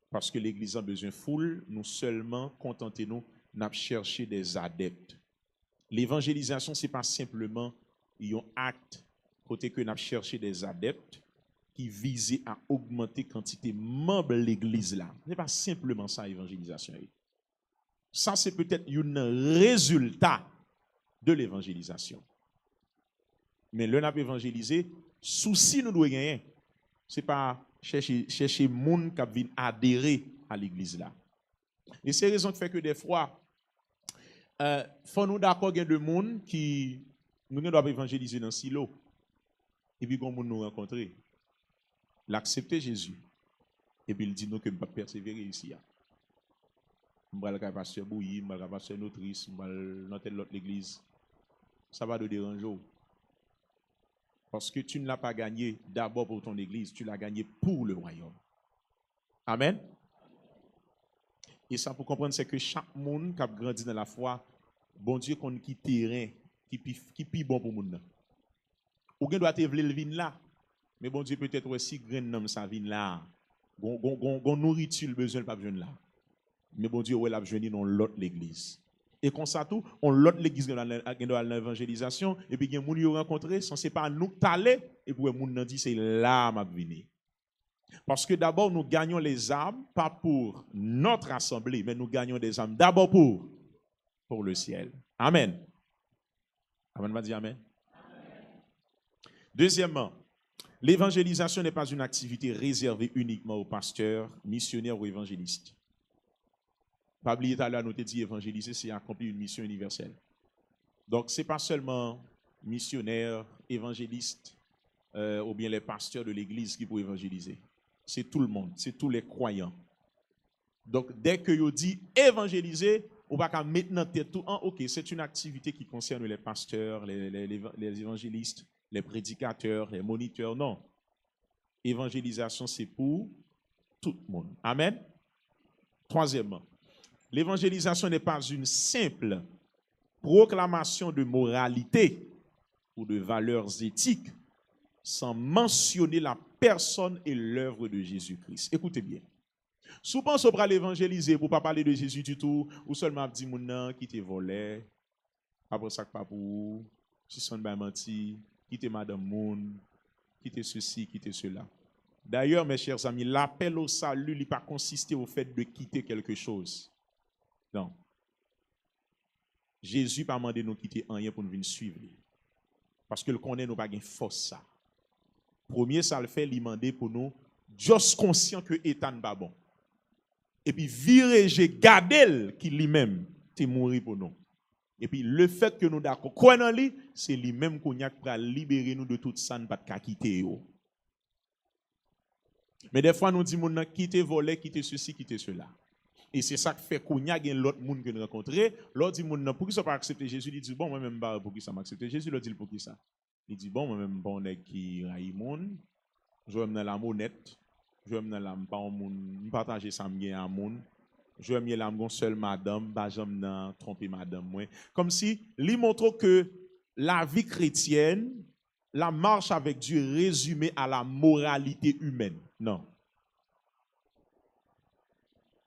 Parce que l'Église a besoin de foule, nous seulement contentons-nous de chercher des adeptes. L'évangélisation, ce n'est pas simplement un acte côté que nous avons cherché des adeptes qui visent à augmenter la quantité de membres de l'Église là. Ce n'est pas simplement ça, l'évangélisation. Ça, c'est peut-être un résultat de l'évangélisation. Mais le n'a pas évangélisé, souci nous doit gagner. Ce n'est pas chercher les gens qui viennent adhérer à l'église là. Et c'est la raison qui fait que des fois, faut nous d'accord qu'il y a des gens qui nous doivent évangéliser dans le silo. Et puis, quand nous rencontrer, l'accepter Jésus. Et puis, il dit nous que nous ne pouvons pas persévérer ici. Je vais aller pasteur Bouilly, je vais aller pasteur Notrice, je vais aller dans telle autre église. Ça va te déranger. Parce que tu ne l'as pas gagné d'abord pour ton église, tu l'as gagné pour le royaume. Amen. Et ça, pour comprendre, c'est que chaque monde qui a grandi dans la foi, bon Dieu, qu'on qui terrain, qui pi bon pour monde. Ou bien doit te vle le vin là. Mais bon Dieu, peut-être aussi, grain nom sa vin là. Gon nourriture, le besoin, pas besoin là. Mais bon Dieu, ouais, l'a besoin dans l'autre l'église. Et comme ça tout, on l'autre l'église dans l'évangélisation et puis il y a des gens qui rencontré, ce n'est pas nous t'aller et puis les gens dit c'est là m'a venir. Parce que d'abord nous gagnons les âmes pas pour notre assemblée, mais nous gagnons des âmes d'abord pour le ciel. Amen. Amen, va dire amen. Deuxièmement, l'évangélisation n'est pas une activité réservée uniquement aux pasteurs, missionnaires ou évangélistes. Pas oublier tout à l'heure, nous te dit évangéliser, c'est accomplir une mission universelle. Donc, ce n'est pas seulement missionnaires, évangélistes, ou bien les pasteurs de l'église qui peuvent évangéliser. C'est tout le monde, c'est tous les croyants. Donc, dès que vous dit évangéliser, on va mettre notre tête tout en OK, c'est une activité qui concerne les pasteurs, les évangélistes, les prédicateurs, les moniteurs. Non. Évangélisation, c'est pour tout le monde. Amen. Troisièmement, l'évangélisation n'est pas une simple proclamation de moralité ou de valeurs éthiques sans mentionner la personne et l'œuvre de Jésus-Christ. Écoutez bien. Souvent, on va l'évangéliser pour ne pas parler de Jésus du tout, ou seulement dire mon qui te volé, après ça, pas pour si son menti, qui te madame moun, qui te ceci, qui te cela. D'ailleurs, mes chers amis, l'appel au salut n'a pas consisté au fait de quitter quelque chose. Non. Jésus n'a pas demandé de nous quitter rien pour nous venir suivre. Parce que le connaît nous pas de force ça. Premier, ça le fait, il demandé pour nous, juste conscient que l'État n'est pas bon. Et puis, virer, garder qui lui-même, t'es mourir pour nous. Et puis, le fait que nous d'accord, quoi dans lui, c'est lui-même qu'on a pour libérer nous de tout ça, ne pas de quitter. Mais des fois, nous disons, quitter voler, quitter ceci, quitter cela. Et c'est ça qui fait qu'on y a l'autre monde que nous rencontrons. L'autre dit, pour qui ça pas accepter Jésus? Il dit, bon, moi-même, pour qui ça m'accepte Jésus? L'autre dit, pour qui ça? Il dit, bon, moi-même, bon, qui raille monde, je vais dans la monnaie, Je me là pas un monde, partager ça me à monde. Je me là mon seul madame, pas jamais nan tromper madame moi. Comme si lui montre que la vie chrétienne, la marche avec Dieu résumée à la moralité humaine. Non.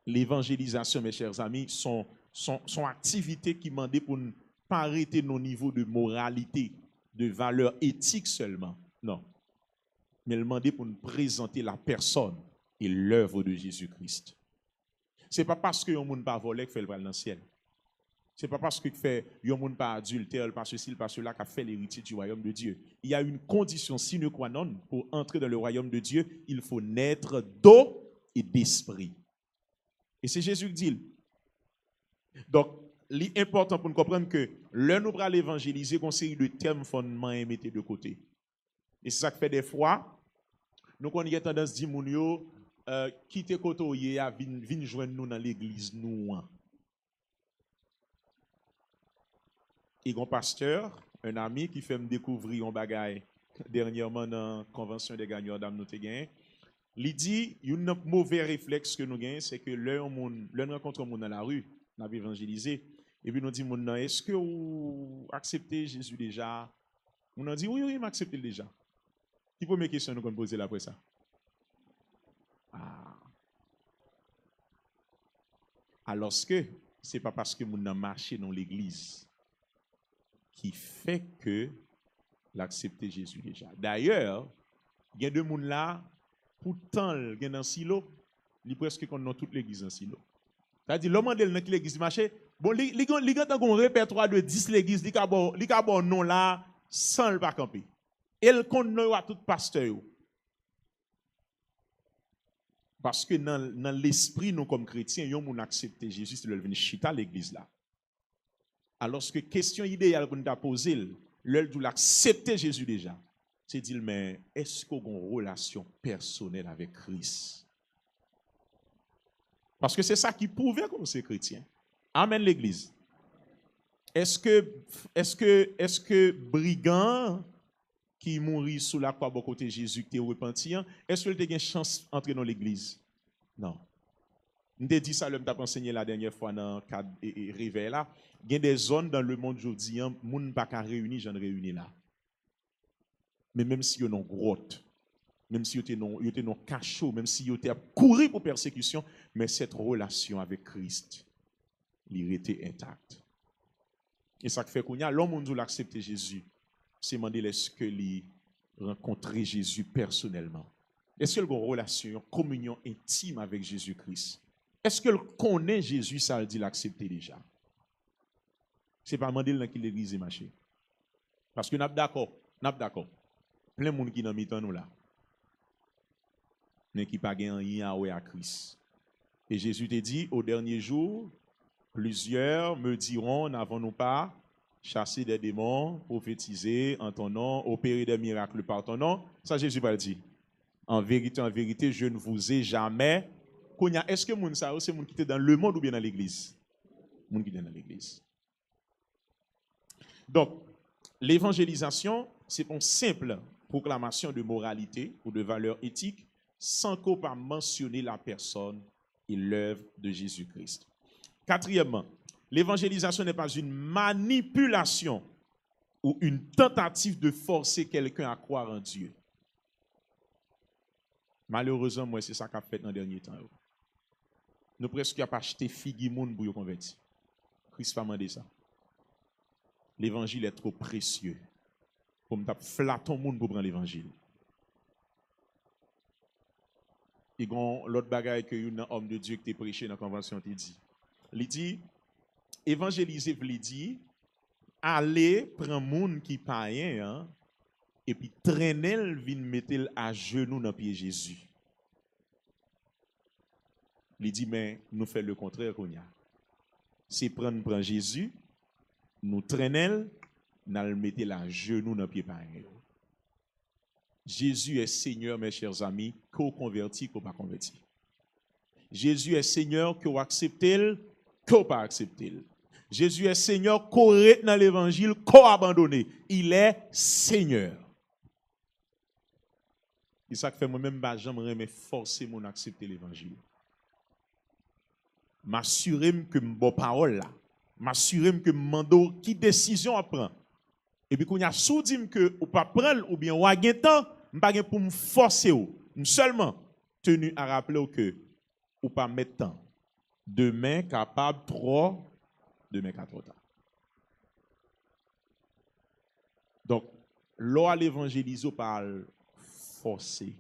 L'évangélisation, mes chers amis, sont activités qui demandent pour ne pas arrêter nos niveaux de moralité, de valeur éthique seulement. Non. Mais demander pour nous présenter la personne et l'œuvre de Jésus-Christ. Ce n'est pas parce que yon moun pas volé que fait le dans le ciel. Ce n'est pas parce que fait yon moun pas adultère, pas ceci, pas cela qu'a fait l'héritier du royaume de Dieu. Il y a une condition sine qua non pour entrer dans le royaume de Dieu, il faut naître d'eau et d'esprit. Et c'est Jésus qui dit. Donc, l'important pour nous comprendre que l'un nous va l'évangéliser, qu'on série de termes fondements et mettez de côté. Et c'est ça que fait des fois, nous qu'on y a tendance à dire, moun yo, quitter koto yé a vin joindre nous dans l'église nous. Et un pasteur, un ami qui fait me découvrir un bagage dernièrement dans la convention des gagnants d'âme nous te gagne. Il dit, il y a un mauvais réflexe que nous gagnons, c'est que l'un rencontre un monde dans la rue, nous avons évangélisé, et puis nous dit, est-ce que vous acceptez Jésus déjà? On a dit, oui, il m'a accepté déjà. Qui première question nous poser là après ça? Alors que ce n'est pas parce que nous avons marché dans l'église qui fait que l'accepter Jésus déjà. D'ailleurs, il y a deux gens là, pourtant, il y a un silo, il presque dans toute l'église en silo. C'est-à-dire, l'homme dans l'église marché, bon, il y a un répertoire de 10 l'église, il y a un nom là, sans le pas camper. Et le compte à tout pasteur. Parce que dans l'esprit, nous comme chrétiens, nous avons accepté Jésus, c'est le venir chita l'église là. Alors que question idéale qu'on t'a posée, l'heure de l'accepter Jésus déjà, c'est dire, mais est-ce qu'on a une relation personnelle avec Christ? Parce que c'est ça qui prouve que c'est chrétien. Amen l'église. Est-ce que brigand qui mourit sous la croix, côté Jésus, qui est repenti, est-ce qu'il a une chance d'entrer dans l'église? Non. Je t'ai dit ça, je t'ai enseigné la dernière fois dans le cadre et réveil là. Il y a des zones dans le monde aujourd'hui, les gens ne peuvent pas réunir, j'en réunis là. Mais même si ils ont une grotte, même si ils ont un cachot, même si ils ont couru pour persécution, mais cette relation avec Christ, il était intacte. Et ça fait qu'on y a l'homme qui a accepté Jésus. C'est demander est-ce que lui rencontrer Jésus personnellement. Est-ce qu'il a une relation, une communion intime avec Jésus-Christ? Est-ce qu'il connaît Jésus, ça le dit l'accepter déjà? C'est pas demander dans qui l'église est marché. Parce que nous sommes d'accord. Plein de monde qui dans mi-temps nous là. Mais qui pas gain rien à Christ. Et Jésus te dit au dernier jour, plusieurs me diront, n'avons-nous pas chasser des démons, prophétiser en ton nom, opérer des miracles par ton nom? Ça, Jésus va le dire. En vérité, je ne vous ai jamais. Est-ce que moun ça c'est moun qui était dans le monde ou bien dans l'église? Moun qui est dans l'église. Donc, l'évangélisation, c'est une simple proclamation de moralité ou de valeur éthique sans qu'on pas mentionner la personne et l'œuvre de Jésus-Christ. Quatrièmement, l'évangélisation n'est pas une manipulation ou une tentative de forcer quelqu'un à croire en Dieu. Malheureusement, moi, c'est ça qu'a fait dans le dernier temps. Nous presque pas acheté figue moun pour y convertir. Christ va demander ça. L'évangile est trop précieux. Comme tu flatter monde pour prendre l'évangile. Et l'autre bagaille que un homme de Dieu qui t'a prêché dans la convention t'a dit. Il dit évangéliser veut dire aller prendre monde qui païen et puis traîner le vin mettre à genoux dans pied Jésus. Il dit mais nous faisons le contraire qu'on y a. C'est prendre Jésus, nous traîner, nous le mettre à genoux dans pied païen. Jésus est Seigneur, mes chers amis, qu'on convertit, qu'on pas converti. Jésus est Seigneur, qu'on accepte, qu'on pas accepté. Jésus est Seigneur, qu'on reste dans l'évangile, qu'on abandonné. Il est Seigneur. Et ça fait moi-même, j'aimerais forcer mon accepter l'évangile. M'assurer que mon parole là, m'assurer que mando qui décision à prendre. Et puis qu'on y a sous dit que ou pas prendre ou bien ou a gain temps, pas gain pour me forcer ou seulement tenu à rappeler que ou pas mettre temps. Demain capable trop, demain qu'à trop tard. Donc l'eau à l'évangéliser par forcer.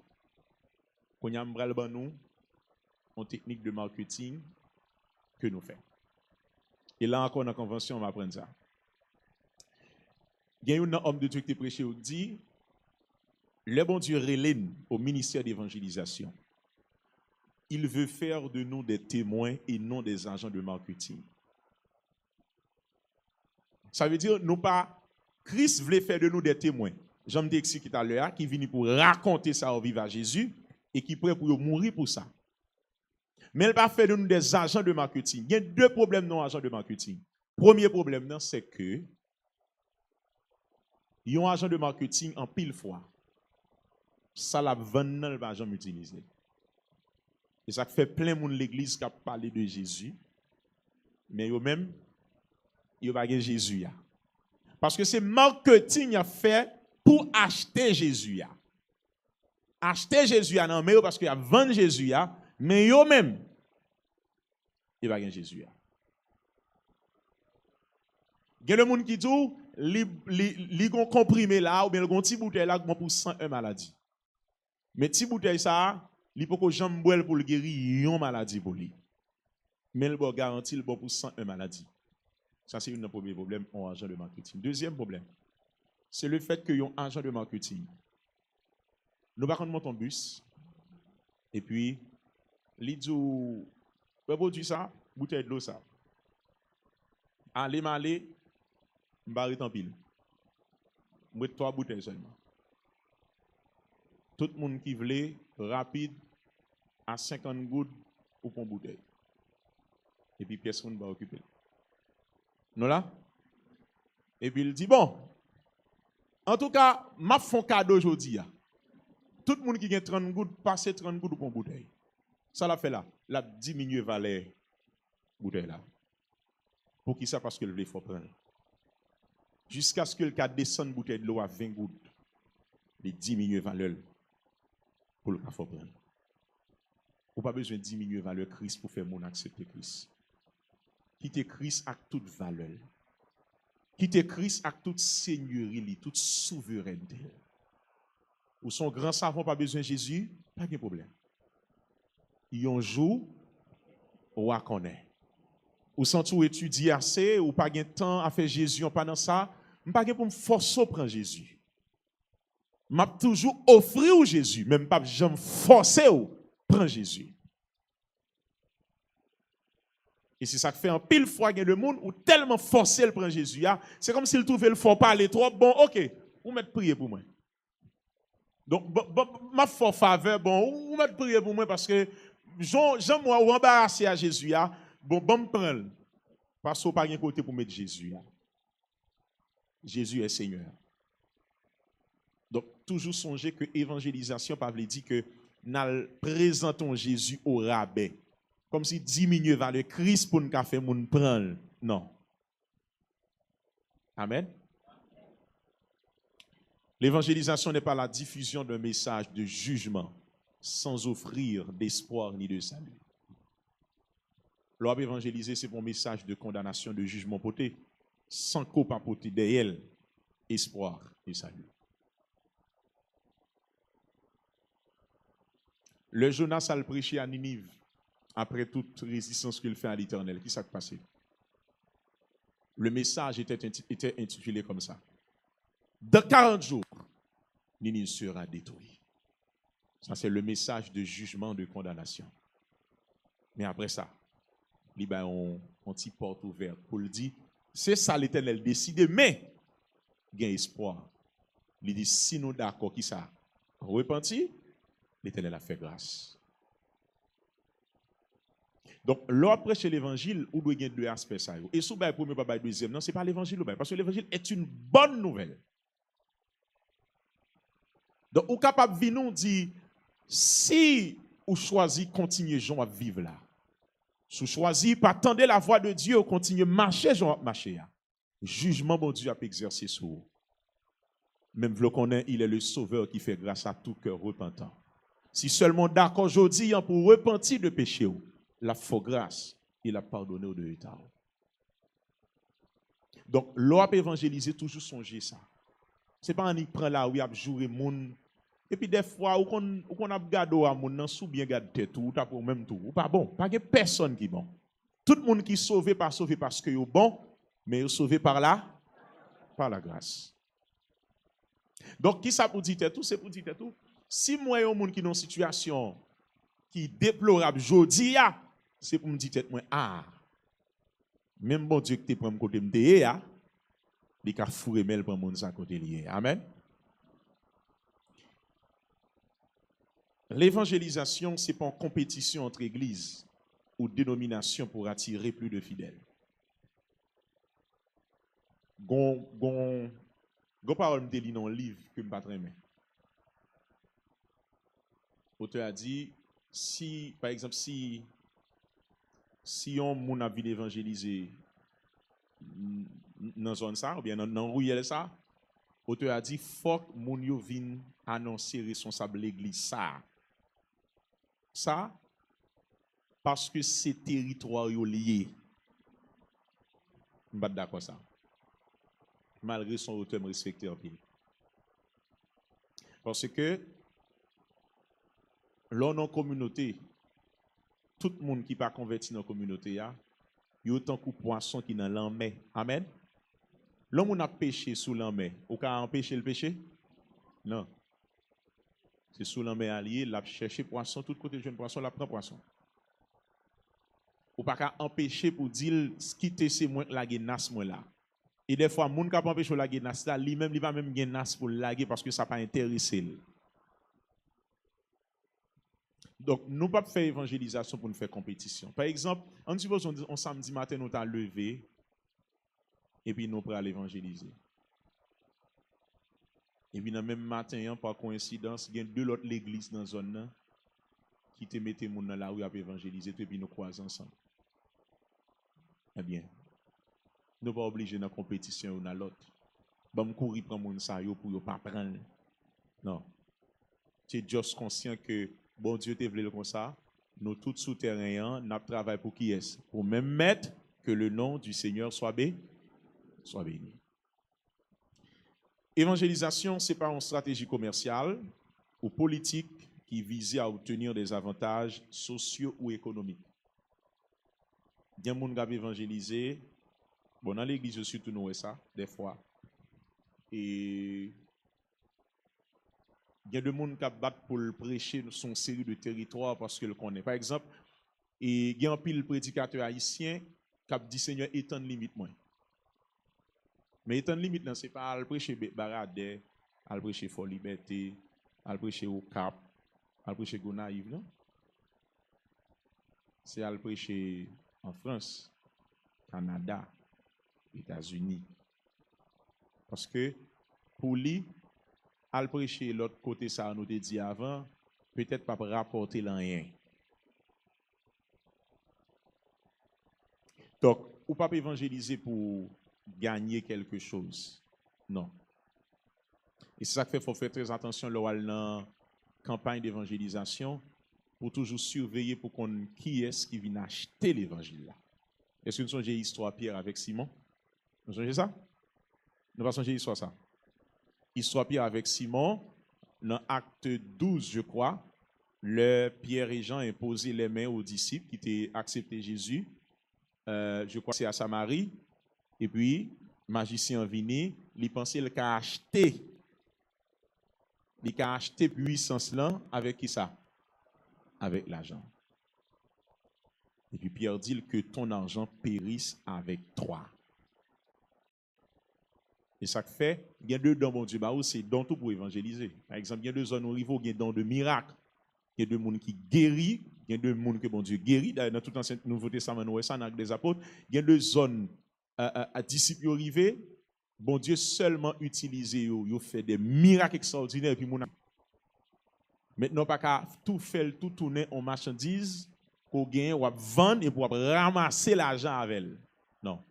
Qu'on y a m'bral ban nous en technique de marketing que nous faisons. Et là encore dans la convention on va apprendre ça. Il y a un homme de Dieu qui prêché qui dit le bon Dieu relève au ministère d'évangélisation. Il veut faire de nous des témoins et non des agents de marketing. Ça veut dire nous pas Christ voulait faire de nous des témoins. J'en ai expliqué tout à l'heure qui vient pour raconter ça au vivre à Jésus et qui est prêt pour mourir pour ça. Mais elle va faire de nous des agents de marketing. Il y a deux problèmes non agents de marketing. Premier problème c'est que un agent de marketing en pile fois. Ça la vend dans le pas jamais utilisé. Et ça fait plein de monde l'église qui a parlé de Jésus. Mais eux même ils pas Jésus ya. Parce que c'est marketing a fait pour acheter Jésus ya. Acheter Jésus ya non mais parce qu'il a vendre Jésus ya, mais eux même ils pas Jésus ya. Il y a le monde qui dit li gon comprimé là ou bien le gon petit bouteille là pour 101 maladies. Mais petit bouteille ça, li poko jambe boire pour le guérir une maladie pour lui. Mais le bon garantie le bon pour 101 maladies. Ça c'est un premier problème en agent de marketing. Deuxième problème, c'est le fait que yon agent de marketing. Nous va prendre mon bus et puis li dit produit ça, bouteille de l'eau ça. Allez m'aller m'arrête en pile. Moi 3 bouteilles seulement. Tout le monde qui voulait rapide à 50 gouttes ou pour une bouteille. Et puis personne va occuper. Non là? Et puis il dit bon. En tout cas, m'a font cadeau aujourd'hui. Tout le monde qui a 30 gouttes passe 30 gouttes pour une bouteille. Ça l'a fait là, l'a diminué valeur bouteille là. Pour qui ça? Parce que le faut prendre. Jusqu'à ce que le cas descende bouteille de l'eau à 20 gouttes. Il diminue valeur pour le cas faut prendre. Ou pas besoin de diminuer valeur Christ pour faire mon accepter Christ. Quitter Christ avec toute valeur. Quitter Christ avec toute seigneurie, toute souveraineté. Ou son grand savant pas besoin de Jésus, pas de problème. Il y a un jour ou à connaître. Ou sans tout étudier assez, ou pas de temps à faire Jésus pendant ça, je pas pour me forcer à prendre Jésus. M'a toujours offrir Jésus, même pas jamais forcer à prendre Jésus. Et c'est ça que fait en pile fois que le monde ou tellement forcé à prendre Jésus, c'est comme s'il trouvait le fort parler trop bon, OK, ou mettre prier pour moi. Donc ma fort faveur bon, ou mettre prier pour moi parce que Jean moi ou embarrassé à Jésus bon me prendre parce que pas de côté pour mettre Jésus. Jésus est Seigneur. Donc toujours songer que évangélisation pas veut dire que nous présentons Jésus au rabais comme si diminuer valeur Christ pour nous faire moun prendre. Non. Amen. L'évangélisation n'est pas la diffusion d'un message de jugement sans offrir d'espoir ni de salut. L'homme évangélisé, c'est un message de condamnation, de jugement poté, sans copa poté derrière espoir et salut. Le Jonas a le prêché à Ninive après toute résistance qu'il fait à l'Éternel. Qui s'est passé? Le message était intitulé comme ça. Dans 40 jours, Ninive sera détruit. Ça, c'est le message de jugement, de condamnation. Mais après ça, il y a une petite porte ouverte pour le dire, c'est ça l'Éternel décide, mais il y a espoir. Il dit, si nous d'accord, qui ça? Repenti, l'Éternel a fait grâce. Donc, l'ordre prêcher l'évangile, on doit gagner deux aspects. Et sous le premier, pas le deuxième, non, ce n'est pas l'évangile, parce que l'évangile est une bonne nouvelle. Donc, on est capable de nous dire, Si vous choisissez de continuer à vivre là, si vous choisissez pas attendre la voix de Dieu, continuer à marcher, marcher, jugement, bon Dieu, a exercer sur vous. Même vous le connaissez, il est le sauveur qui fait grâce à tout cœur repentant. Si seulement d'accord aujourd'hui pour repentir de péché, la faut grâce, il a pardonné au de l'État. Donc, l'on évangéliser toujours songer ça. Ce n'est pas un qui prend là où il a joué moun. Et puis des fois, où on a gardé à moun, sous bien gardé tout, ou pour même tout. Ou pas bon, pas que personne qui est bon. Tout le monde qui est sauvé, pas sauvé parce qu'il est bon, mais il est sauvé par la grâce. Donc, qui ça pour dire tout? C'est pour dire tout. Si moi, il y a un monde qui est dans une situation qui est déplorable, aujourd'hui, c'est pour me dire moi, même bon Dieu que tu prends côté me il a fourré mel pour mon ça côté lié. Amen. L'évangélisation, ce n'est pas une compétition entre églises ou dénominations pour attirer plus de fidèles. Gon parole me lit dans un livre que je ne pas très bien. L'auteur a dit, si, par exemple, si on moun a vu évangéliser dans zone ça, ou bien dans rouillel ça, l'auteur a dit, faut que moun yo vin annoncer responsable l'église ça. Ça, parce que c'est territoire yo lié. Je ne suis pas d'accord ça. Malgré son auteur, me respecte en pile. Parce que, là, dans la communauté, tout le monde qui n'est pas converti dans la communauté, il y a autant de poissons qui sont dans l'enmer. Amen. L'homme a péché sous l'enmer. Ou qu'a empêché le péché? Non. C'est sous l'enmer allié, il a cherché poisson, tout côté de jeune poisson, il a pris poisson. Ou pas qu'à empêcher pour dire, quitter c'est moi la guenasse moi là. Et des fois, moun ka pa empêche la guenasse là, lui-même, il va même guenasse pour laguer parce que ça pas intéressé. Donc, nous ne pouvons pas faire évangélisation pour nous faire compétition. Par exemple, on suppose on samedi matin, nous t'as levé et puis nous allons évangéliser. Et puis, dans le même matin, par coïncidence, il y a deux autres églises dans la zone qui te mettent moun dans la rue à évangéliser et puis nous croisons ensemble. Eh bien, nous ne sommes pas obligés dans la compétition ou dans l'autre. Nous ne courir pour moun sa yo pour ne pas prendre. Non. Tu es juste conscient que bon Dieu te voulu comme ça. Nous tous souterrains, nous travaillons pour qui est? Pour même mettre que le nom du Seigneur soit béni. Évangélisation, ce n'est pas une stratégie commerciale ou politique qui vise à obtenir des avantages sociaux ou économiques. Il y a des gens qui ont évangélisé. Bon, dans l'église, je suis tout noué ça, des fois. Et il y a des gens qui battent pour le prêcher son série de territoires parce qu'ils le connaissent. Par exemple, il y a un pile prédicateur haïtien qui a dit Seigneur, étend limite moins. Mais étend limite, ce n'est pas à le prêcher Baradais, à le prêcher Fort Liberté, à le prêcher au Cap, à le prêcher Gonaïve, non? C'est à le prêcher en France, Canada, États-Unis. Parce que pour lui, à le prêcher l'autre côté, ça nous a dit avant, peut-être pas rapporter rien. Donc, ou pas évangéliser pour gagner quelque chose. Non. Et c'est ça qu'il faut faire très attention lors de la campagne d'évangélisation pour toujours surveiller pour qu'on qui est-ce qui vient acheter l'évangile là. Est-ce que nous songez l'histoire Pierre avec Simon? Nous songez ça? Nous pas songer l'histoire ça. Histoire Pierre avec Simon, dans acte 12, je crois, Pierre et Jean imposaient les mains aux disciples qui étaient accepté Jésus. Je crois que c'est à Samarie. Et puis, magicien venu, il pensait qu'il a acheté. Il a acheté puissance là avec qui ça? Avec l'argent. Et puis Pierre dit que ton argent périsse avec toi. Et ça fait, il y a deux dons, mon Dieu, c'est don tout pour évangéliser. Par exemple, il y a deux zones au niveau, il y a don de miracles. Il y a deux monde qui guérit, il y a deux monde que bon Dieu guérit. Dans tout l'Ancien Nouveau Testament, nous voyons ça dans les apôtres. Il y a deux zones à disciples arrivés. Bon Dieu seulement utilisé, il fait des miracles extraordinaires. Et puis, Maintenant, pas qu'à tout faire, tout tourner en marchandise, qu'on gagne, ou vendre et pour ramasser l'argent avec elle. Non,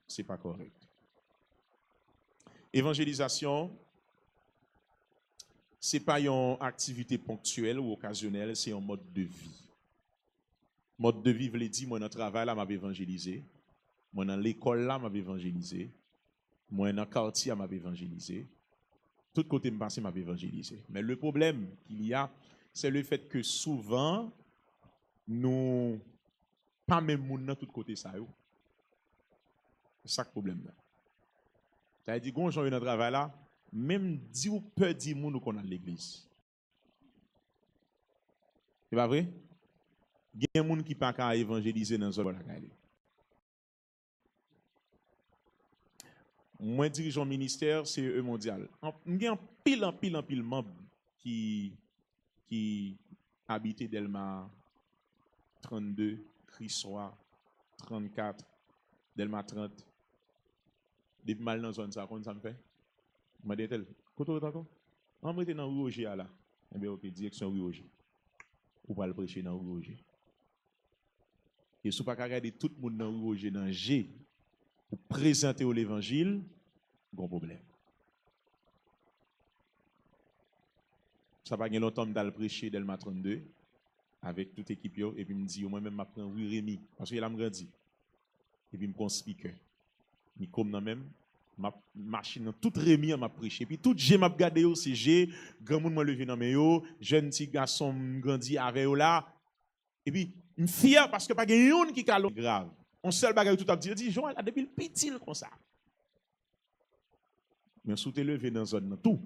ce n'est pas correct. Évangélisation, ce n'est pas une activité ponctuelle ou occasionnelle, c'est un mode de vie. Mode de vie veut dire, moi dans le travail, là, je évangélisé. Moi dans l'école, là, je évangélisé. Moi dans le quartier, je évangélisé. Tout côté me passe, je évangélisé. Mais le problème qu'il y a, c'est le fait que souvent, nous, pas même moun dans tout côté ça. C'est ça le problème. Ça veut dire, quand on est dans le travail là, même 10 ou peu 10 moun qu'on a à l'église. C'est pas vrai? Il y a des gens qui ne peuvent pas évangéliser dans ce cas-là. Moi, dirigeant ministère, c'est eux mondial. Il y a un pile membre qui habitent Delma 32, Crissois 34, Delma 30. Depuis mal dans la zone, ça me fait? Je me dis, côté d'accord? On va dans Rue Roger là. Eh bien, ok, direction Rue Roger. Ou pas le prêcher dans Rue Roger. Et si vous ne pouvez pas regarder tout le monde dans Rue Roger, dans G, pour présenter l'évangile, bon problème. Ça va pas longtemps que je prêcher Delma 32 avec toute l'équipe et puis me dit moi-même je prends Rue Rémi parce qu'il a grandi. Et puis me prend speaker. Mais comme dans même ma machine dans toute Rémi m'a prêché puis tout G m'a regardé aussi G grand monde m'a levé dans mes yo, jeune petit garçon grandi avec eux là. Et puis me fier parce que pas quelqu'un qui calme grave. On seul bagaille tout a dit Jean a depuis le petit comme ça. Mais sous te levé dans zone tout.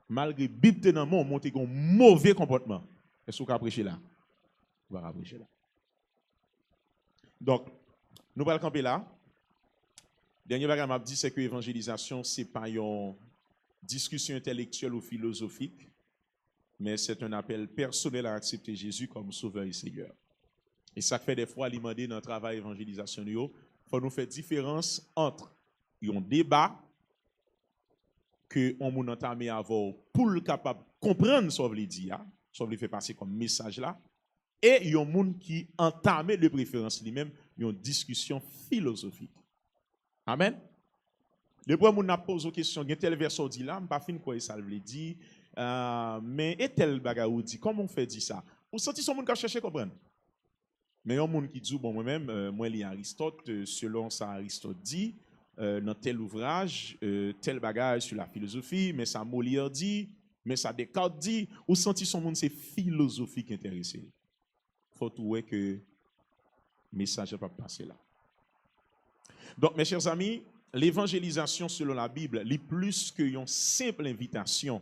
Malgré bibte dans mon monter un mauvais comportement. Est-ce qu'on va prêcher là? On va prêcher là. Donc nous allons camper là. Dernier bagage m'a dit c'est que l'évangélisation c'est pas une discussion intellectuelle ou philosophique, mais c'est un appel personnel à accepter Jésus comme sauveur et Seigneur. Et ça fait des fois demander dans le travail d'évangélisation, il faut nous faire différence entre un débat que on moun entamé avant pour le capable comprendre ce que veut dire, ce que fait passer comme message là, et il y a un monde qui entame de préférence lui-même une discussion philosophique. Amen. Le premier moun n'a posé une question, il y a tel verset dit là, pas fin quoi ça veut dire, mais et tel bagarre dit comment on fait dire ça? Ou senti son monde qui chercher comprendre. Mais il y a un monde qui dit, bon, moi-même, moi, il Aristote, selon ça, Aristote dit, dans tel ouvrage, tel bagage sur la philosophie, mais ça Molière dit, mais ça Descartes dit, ou senti son monde, c'est philosophie qui intéresse. Il faut trouver que le message ne va pas passer là. Donc, mes chers amis, l'évangélisation selon la Bible, est plus qu'une simple invitation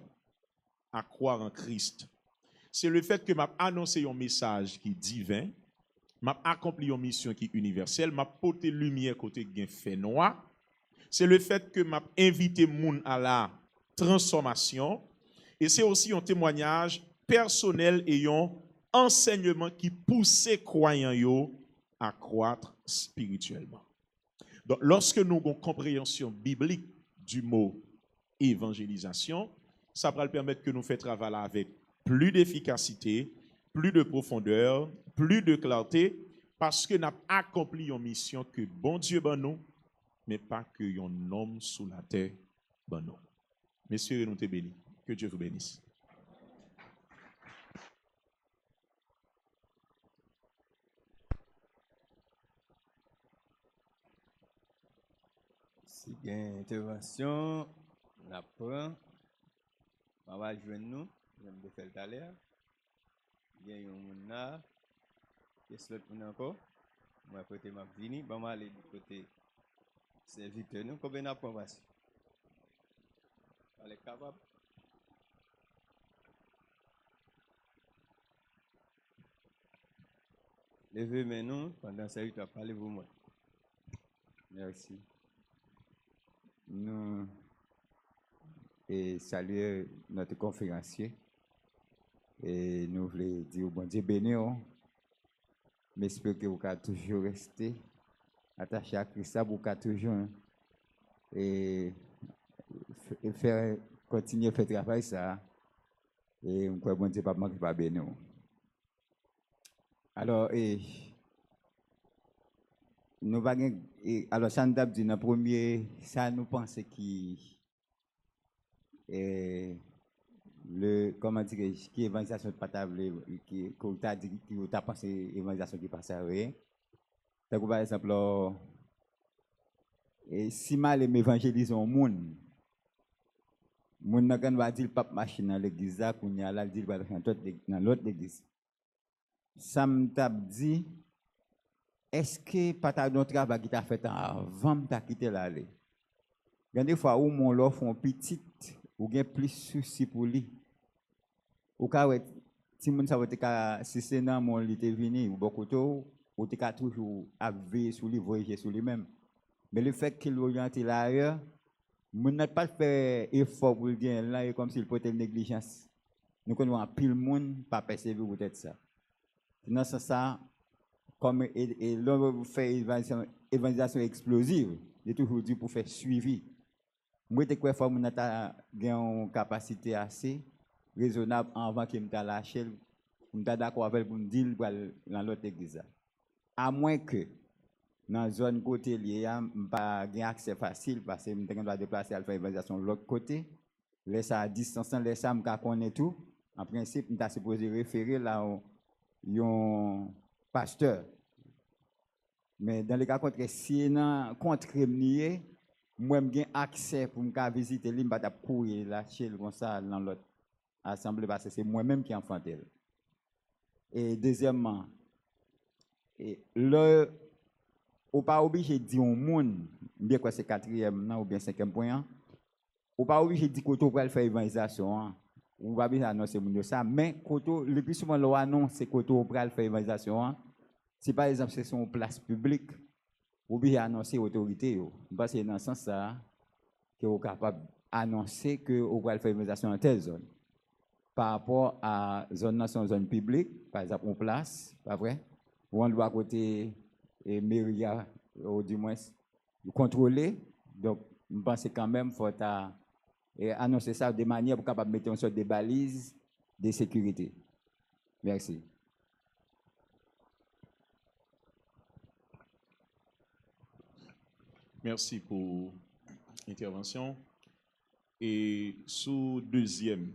à croire en Christ. C'est le fait que m'a annoncé un message qui est divin, m'a accompli une mission qui est universelle, m'a porté lumière côté gain fait noir. C'est le fait que m'a invité moun à la transformation et c'est aussi un témoignage personnel et un enseignement qui pousse croyants yo à croître spirituellement. Donc lorsque nous avons une compréhension biblique du mot évangélisation, ça va permettre que nous fassions travailler avec plus d'efficacité, plus de profondeur, plus de clarté, parce que nous avons accompli une mission que bon Dieu ban nous, mais pas que un homme sous la terre ban nous. Messieurs, nous te bénis. Que Dieu vous bénisse. Si il y a une intervention, on apprend. On va joindre nous. J'aime de faire tout à l'heure. Il y a un monde là. Qu'est-ce que l'autre encore? Moi, côté ma vini. On va aller du côté serviteur. Nous, combien d'approbation? On est capable? Levez maintenant pendant ça, tu as parlé vous moi. Merci. Nous saluons notre conférencier et nous voulons dire au bon Dieu béni. Mais j'espère que vous allez toujours rester attaché à Christ, vous allez toujours et continuer à faire travail ça Et on croit bon Dieu pas manquer pas bénir. Alors, nous va alors ça nous a dit dans le premier, ça nous pense qui le comment dire qui évangélisation de patable qui t'a dit qui t'a pensé évangélisation qui passe à rien. Donc par exemple et si mal évangéliser un monde n'a quand va dire pas machine dans l'église là qu'on y a là dire dans l'autre église. Ça me t'a dit est-ce que pas ta don travail qui t'a fait avant de quitter l'aller. Il y a des fois où mon lot font petit ou gain plus souci pour lui. Ou ka si moun sa vote ka si c'est dans mon lit est venu ou beaucoup tôt ou te ka toujours veiller sur lui voyager sur lui-même. Mais le fait qu'il oriente l'ailleurs, moun n'a pas fait effort pour le gain là et comme s'il portait négligence. Nous connaissons pile monde pas persévérer peut-être ça. Dans ce sens comme et l'on fait évangélisation explosive, j'ai toujours dit pour faire suivi. Moi te quoi fois moun ta gain capacité assez raisonnable avant que me lâcher me d'accord avec pour me dire dans l'autre église. À moins que dans zone côté lié pas gain accès facile parce que me doit déplacer à faire évangélisation de l'autre côté. Laisse à distance laisse ça me connaît tout. En principe me supposé référer là un pasteur. Mais dans le cas contre si dans contre nier moi j'ai accès pour me visiter lui m'pa courir là chez comme ça dans l'autre assemblée parce que c'est moi-même qui enfante. Et deuxièmement le ou pas obligé de dire au monde bien quoi c'est quatrième ou bien cinquième point ou pas obligé de dire que tu vas faire évangélisation ou pas bien annoncer monde ça mais koto le plus souvent l'on annonce c'est que tu vas faire évangélisation si par exemple c'est son place publique ou bien annoncer autorité parce que dans ce sens ça que vous capable annoncer que vous va faire évangélisation dans telle zone par rapport à zone publique par exemple en place pas vrai ou on doit côté mairie ou du moins contrôler donc je pense quand même faut annoncer ça de manière pour capable mettre une sorte de balise de sécurité. Merci. Merci pour l'intervention. Et sous deuxième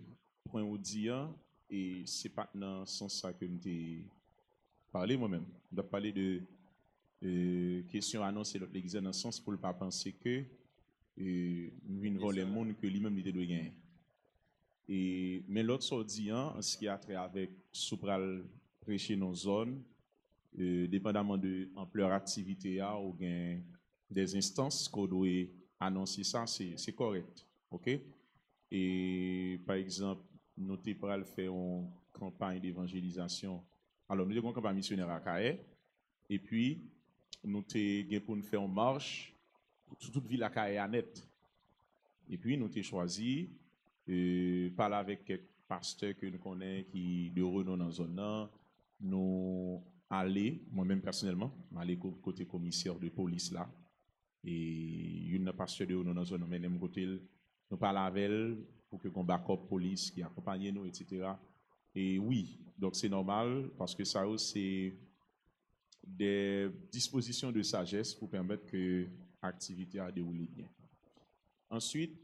point au dia, et c'est pas dans ce sens que nous t'ai parlé moi-même. Je dois parler de question annoncée dans l'église dans le sens pour ne pas penser que nous venons les mondes que lui-même il doit gagner. Mais l'autre soit dit, en ce qui a trait avec soupral prêcher nos zones, dépendamment de l'ampleur activité ou gain des instances qu'on doit annoncer ça, c'est correct. OK? Et par exemple, nous avons fait une campagne d'évangélisation. Alors, nous avons une campagne missionnaire à Kaye. Et puis, nous avons pour nous faire une marche sur toute ville à Kaye à net. Et puis, nous avons choisi parler avec quelques pasteurs que nous connaissons qui de renom dans la zone. Nous aller, moi-même personnellement, aller côté commissaire de police là. Et une pasteur de renom dans la zone, mais même côté, nous parlons avec elle pour que qu'on backup police qui accompagne nous, etc. Et oui, donc c'est normal parce que ça c'est des dispositions de sagesse pour permettre que l'activité a déroulé bien. Ensuite,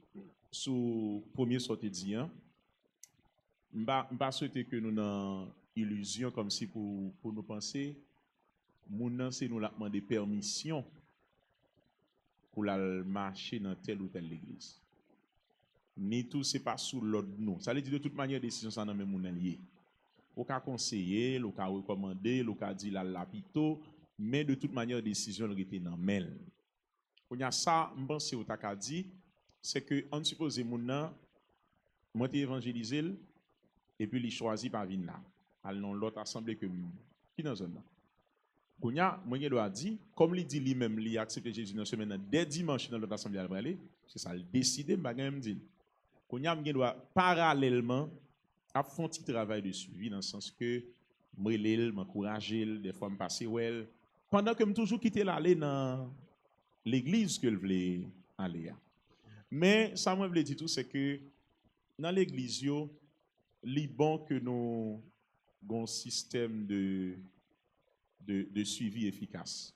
sous premier sortie d'hier, je ne vais pas souhaiter que nous ayons illusion comme si pour nous penser, nous c'est nous la demander permission pour la marcher dans telle ou telle église. Ni tout c'est pas sous l'ordre nous. Ça veut dire de toute manière décision ça dans même moun lié. Au cas conseiller, au cas recommander, au cas dire la lapito, mais de toute manière décision était dans mail. On y a ça, je pense au taka dit, c'est que on suppose moun nan monter évangéliser et puis il choisit par venir là. Allons l'autre assemblée que qui dans zone là. Kounya, moi doit dit comme il dit lui-même il accepte Jésus dans semaine dès dimanche dans l'autre assemblée à aller, c'est ça il décider bagay me dit. Kounya m'gen doit parallèlement à faire un petit travail de suivi dans le sens que m'relel, m'encourager, des fois me passer well pendant que me toujours quitter l'aller dans l'église que je voulais aller. Mais ça moi voulais dire tout c'est que dans l'église yo li bon que nous avons un système de suivi efficace.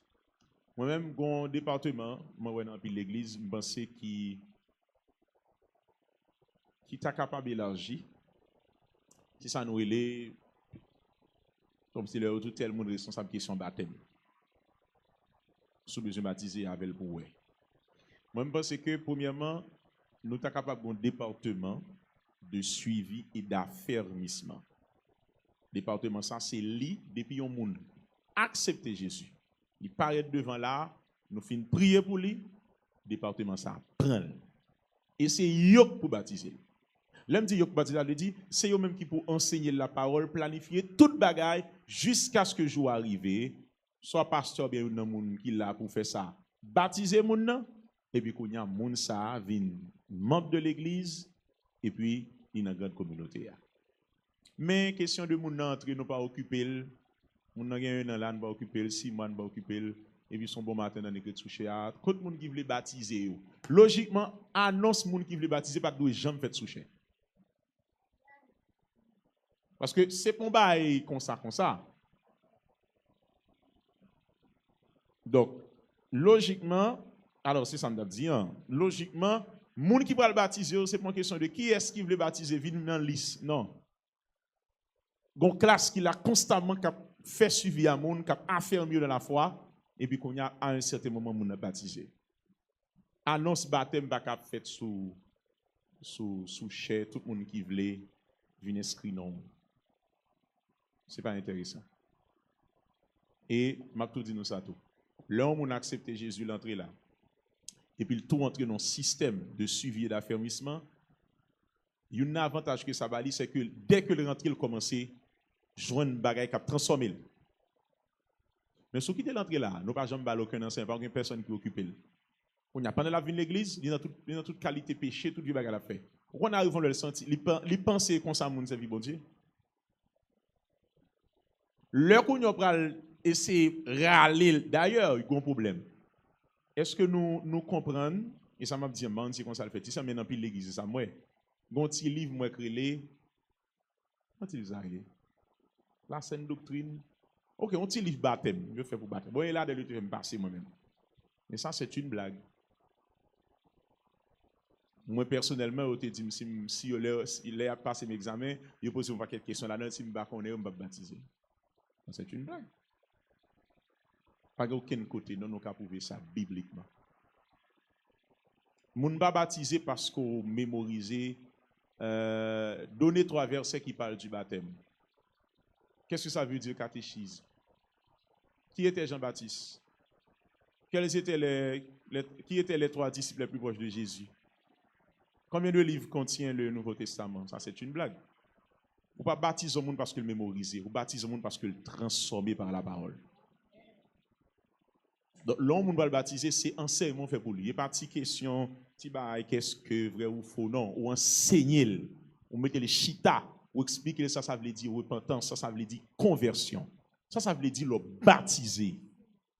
Moi-même, j'ai un département, moi, dans l'église, je pense qui est capable d'élargir. Si ça nous est, comme si le tout tel monde responsable question baptême. Sous besoin baptisé avec le pour. Moi, je pense que, premièrement, nous sommes capables d'un département de suivi et d'affermissement. Département, ça, c'est lui, depuis un monde accepter Jésus. Il paraît devant là, nous finissons prier pour lui, département, ça prend. Et c'est yok pour baptiser. L'homme dit yok pour baptiser, il dit, c'est eux même qui pour enseigner la parole, planifier toute bagaille jusqu'à ce que le jour arrive. Soit pasteur bien un monde qui là pour faire ça. Baptiser moun et puis qu'on y a moun ça vient membre de l'église et puis il y a une grande communauté. Mais question de moun entrer nous pas occuper moun nan gen un là pas occuper 6 mois pas occuper et puis son bon matin dans l'église toucher à tout moun qui veut baptiser. Logiquement annonce moun qui veut baptiser pas doit jamais fait toucher. Parce que c'est pas bail comme ça. Donc, logiquement, alors c'est ça me dit, logiquement, moun qui va le baptiser, c'est pas une question de qui est-ce qui veut baptiser, vient dans la liste. Non. Gon classe qui l'a constamment fait suivi à moun, qui a affermi dans la foi, et puis qu'on y a à un certain moment moun a baptisé. Annonce baptême pas cap fait sous chair, tout le monde qui voulait venir inscrire non. C'est pas intéressant. Et m'a tout dit nous ça tout. L'homme on a accepté Jésus l'entrée là. Et puis le tout entrer dans un système de suivi et d'affermissement. Il y a un avantage que ça va c'est que dès que le rentrée commence joindre une bagaille qui a transformé. Mais ceux qui étaient l'entrée là, nous pas jamais aucun enseignant, pas aucune personne qui occupe. On n'y a pas dans la vie de l'église, il y a toute qualité péché, toute vie bagaille à faire. On arrive on le sentir, il penser comme ça moun servir bon Dieu. Le qu'on y a essayer râler d'ailleurs, il y a un problème. Est-ce que nous comprenons et ça m'a dit man c'est comme ça le fait, ça maintenant puis l'église ça moi. Gon petit livre moi créé quand il arrive. La saine doctrine. OK, on petit livre baptême, je fais pour baptême. Bon et là de l'autre me passer moi-même. Mais ça c'est une blague. Moi personnellement, je te dis si il a passé mes examens, il pose quelques questions là-dedans si je ne connais pas, je vais baptiser. C'est une blague. Pas aucun côté, non, nous pouvons prouver ça bibliquement. Moun pas baptisé parce qu'on mémorisé, donner 3 versets qui parlent du baptême. Qu'est-ce que ça veut dire catéchisme? Qui était Jean-Baptiste? Quels étaient qui étaient les 3 disciples les plus proches de Jésus? Combien de livres contient le Nouveau Testament? Ça, c'est une blague. Ou pas baptiser le monde parce qu'il mémorisé, ou baptiser le monde parce qu'il transformé par la parole. Donc, l'homme va le baptiser, c'est enseignement fait pour lui. Il n'y a pas de question, qu'est-ce que vrai ou faux, non. Ou enseigner, ou mettre les chita, ou expliquer ça, ça veut dire repentance, ça veut dire conversion. Ça veut dire le baptiser.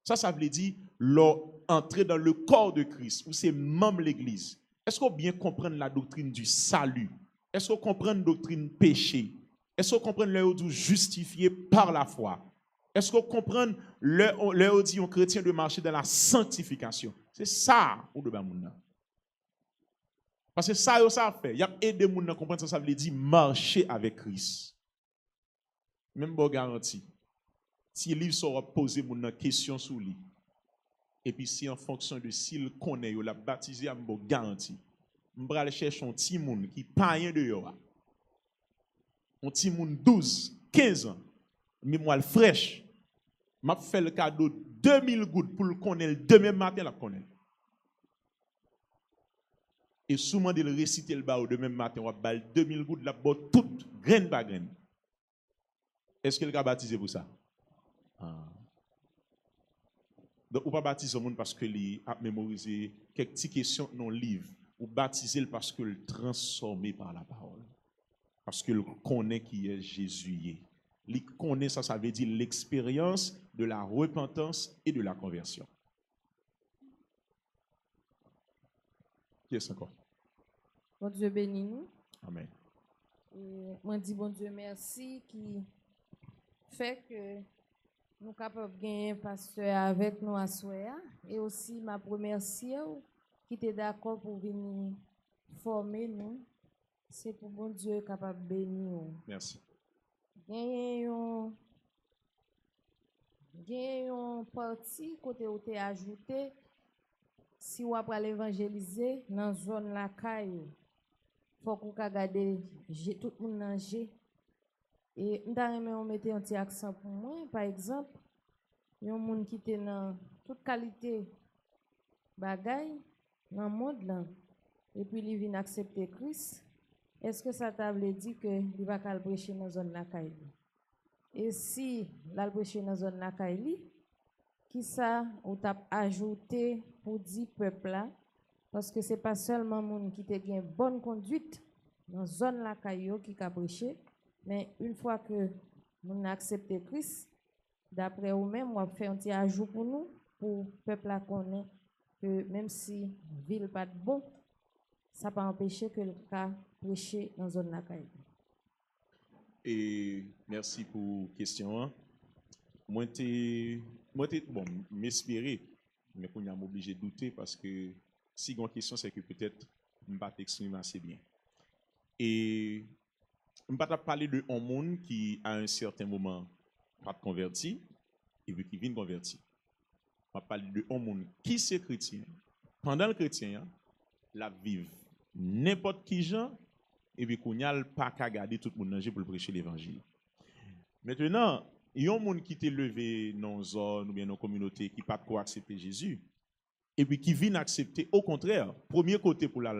Ça veut dire entrer dans le corps de Christ, ou c'est même l'église. Est-ce qu'on bien comprendre la doctrine du salut? Est-ce qu'on comprend la doctrine péché? Est-ce qu'on comprend le justifié par la foi? Est-ce qu'on comprend le dit un chrétien de marcher dans la sanctification? C'est ça ou de bamouna. Parce que ça fait. Il y a aidé moun à comprendre ça veut dire marcher avec Christ. Même bon garantie. Si le livre sera posé moun question sur lui. Et puis si en fonction de s'il connaît ou la baptisé à bon garantie. M'bra aller chercher un petit moun qui pas rien de yo. Un petit moun 12, 15 ans. Mémoire fraîche. M'a fait le cadeau 2000 gouttes pour le connaître demain matin la connaître. Et souvent de le réciter le bas demain matin on va bal 2000 gouttes la botte toute graine par graine. Est-ce qu'il a baptisé pour ça? Donc on pas baptiser le monde parce que il a mémorisé quelques petites questions dans le livre, ou baptiser parce que le transformé par la parole. Parce que le connaît qui est Jésus. Il connaît ça veut dire l'expérience de la repentance et de la conversion. Qui est-ce encore? Bon Dieu bénisse nous. Amen. Et moi dis bon Dieu merci qui fait que nous capables de gagner un pasteur avec nous à soir et aussi ma remercier qui était d'accord pour venir former nous. C'est pour bon Dieu capable de bénir. Merci. Gagner un parti côté où tu ajouté si ou après l'évangéliser dans zone la caille. Faut qu'on garder tout le monde dans G. Et on mettait un petit accent pour moi, par exemple, il y a un monde qui était dans toute qualité bagaille dans le monde là, et puis il vient accepter Christ. Est-ce que ça t'a dit que il va pas prêcher dans zone la caille? Et si la prêcher dans zone la caille, qui ça ou t'a ajouté pour dire peuple là? Parce que c'est pas seulement monde qui te gagne bonne conduite dans zone la caillou qui a prêché, mais une fois que nous accepté Christ, d'après vous-même, on va faire un petit ajout pour nous, pour le peuple à connaître que même si ville pas de bon, ça pas empêcher que le cas prêcher dans zone la caillou. Et merci pour la question. Moi, bon, m'espérer, mais qu'on a obligé de douter parce que si une question, c'est que peut-être je ne vais pas t'exprimer assez bien. Et je ne vais pas parler de un monde qui, à un certain moment, pas converti et puis qui vient converti. Je vais parler de un monde qui c'est chrétien. Pendant le chrétien, la vive n'importe qui gens et puis qu'on n'a pas qu'à garder tout le monde pour le prêcher l'évangile. Maintenant, il y a un monde qui t'est levé dans une zone ou bien dans une communauté qui n'a pas quoi accepter Jésus. Et puis qui vient accepter, au contraire, premier côté pour la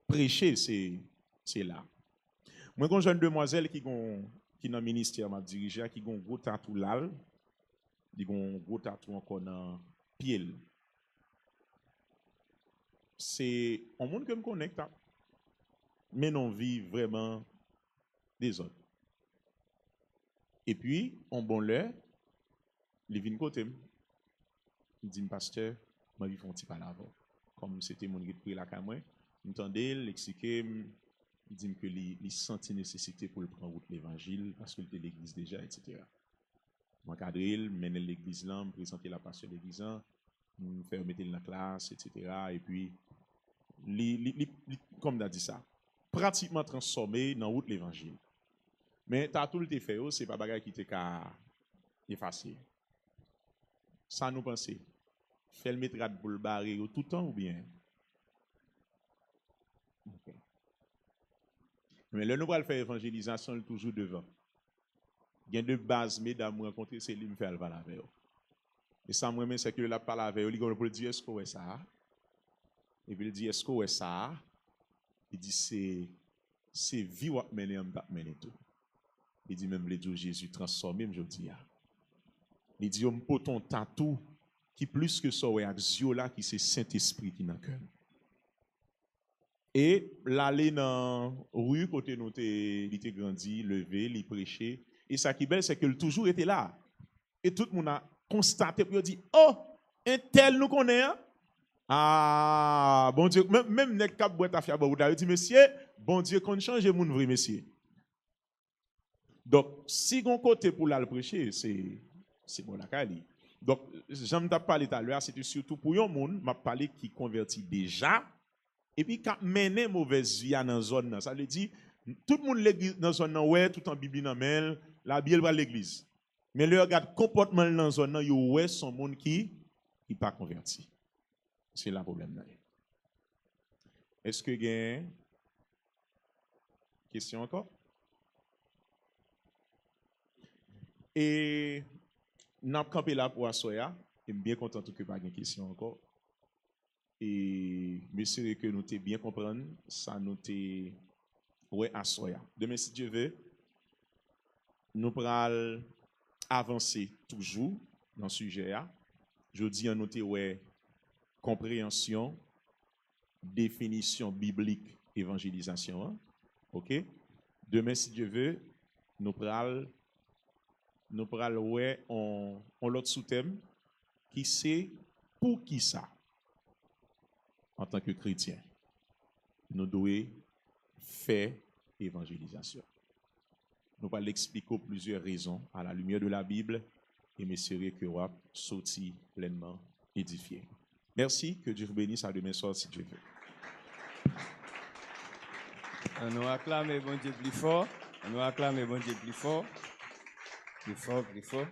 prêcher, c'est là. Moi, quand j'ai une demoiselle qui dans le ministère m'a dirigé, qui a un gros tatou là, qui a un gros tatou encore dans le pied. C'est un monde que je me connecte, mais non vit vraiment des autres. Et puis, en bon l'heure, il vient côté. Il dit, pasteur, ma vie font un petit peu avant. Comme c'était mon guide pour la caméra, m'entendait, l'expliquer, il dit que il sentit nécessité pour le prendre route l'évangile parce qu'il était l'église déjà, etc. Moi, cadril, mener l'église là, me présenter la pasteur de l'église là, me faire mettre dans la classe, etc. Et puis, comme on a dit ça, pratiquement transformé dans route l'évangile. Mais t'as tout le temps fait, c'est pas bagage qui t'est effacé. Ça nous penser. Fait le mettre pour le barrer tout le temps ou bien? Okay. Mais là, nous allons faire évangélisation toujours devant. Il y a deux bases, mesdames, rencontrer, c'est lui me faire le parler avec eux. Et ça, moi-même, c'est que la parole avec eux, il va dire, est-ce que c'est ça? Et puis il dit, est-ce que c'est ça? Il dit, c'est vie ou mener tout. Il dit, même les dieux Jésus transformé, je dis, il dit, on peut ton tatou qui plus que ça, ouais, là, qui c'est Saint-Esprit qui n'a cœur. Et l'aller dans la rue, côté nous, il était grandi, levé, il prêchait. Et ça qui est belle, c'est qu'il toujours était là. Et tout le monde a constaté, puis il dit, oh, un tel nous connaît. Hein? Ah, bon Dieu, même les cap boîte à faire, il dit, monsieur, bon Dieu, qu'on change mon vrai monsieur. Donc, si on côté pour la prêcher, c'est bon la cali. Donc, j'aime t'ai parlé tout à l'heure, c'était surtout pour un monde, m'a parlé qui convertit déjà. Et puis, quand mener mauvaise vie dans la zone, ça veut dire, tout le monde l'église dans la zone, ouais, tout en Bible dans mail, la Bible va l'église. Mais le regarde comportement dans la zone, il ouais son monde qui n'est pas converti. C'est là le problème. Est-ce que il y a une question encore? Et nous avons campé là pour Assoya. Je suis bien content que pas de question encore. Et monsieur que nous t'es bien comprendre, ça nous t'es ouais Assoya. Demain si Dieu veut, nous pourrons avancer toujours dans ce sujet là. Je dis à nous t'es ouais compréhension, définition biblique, évangélisation. Hein? OK? Demain si Dieu veut, nous pourrons ouais on l'autre sous-thème qui c'est pour qui ça en tant que chrétien nous devons faire évangélisation. Nous allons l'expliquer pour plusieurs raisons à la lumière de la Bible et m'espérer que vous sorti pleinement édifié. Merci, que Dieu vous bénisse. À demain soir si Dieu veut. On nous acclame bon Dieu plus fort. On nous acclame bon Dieu plus fort. Plus fort, plus fort.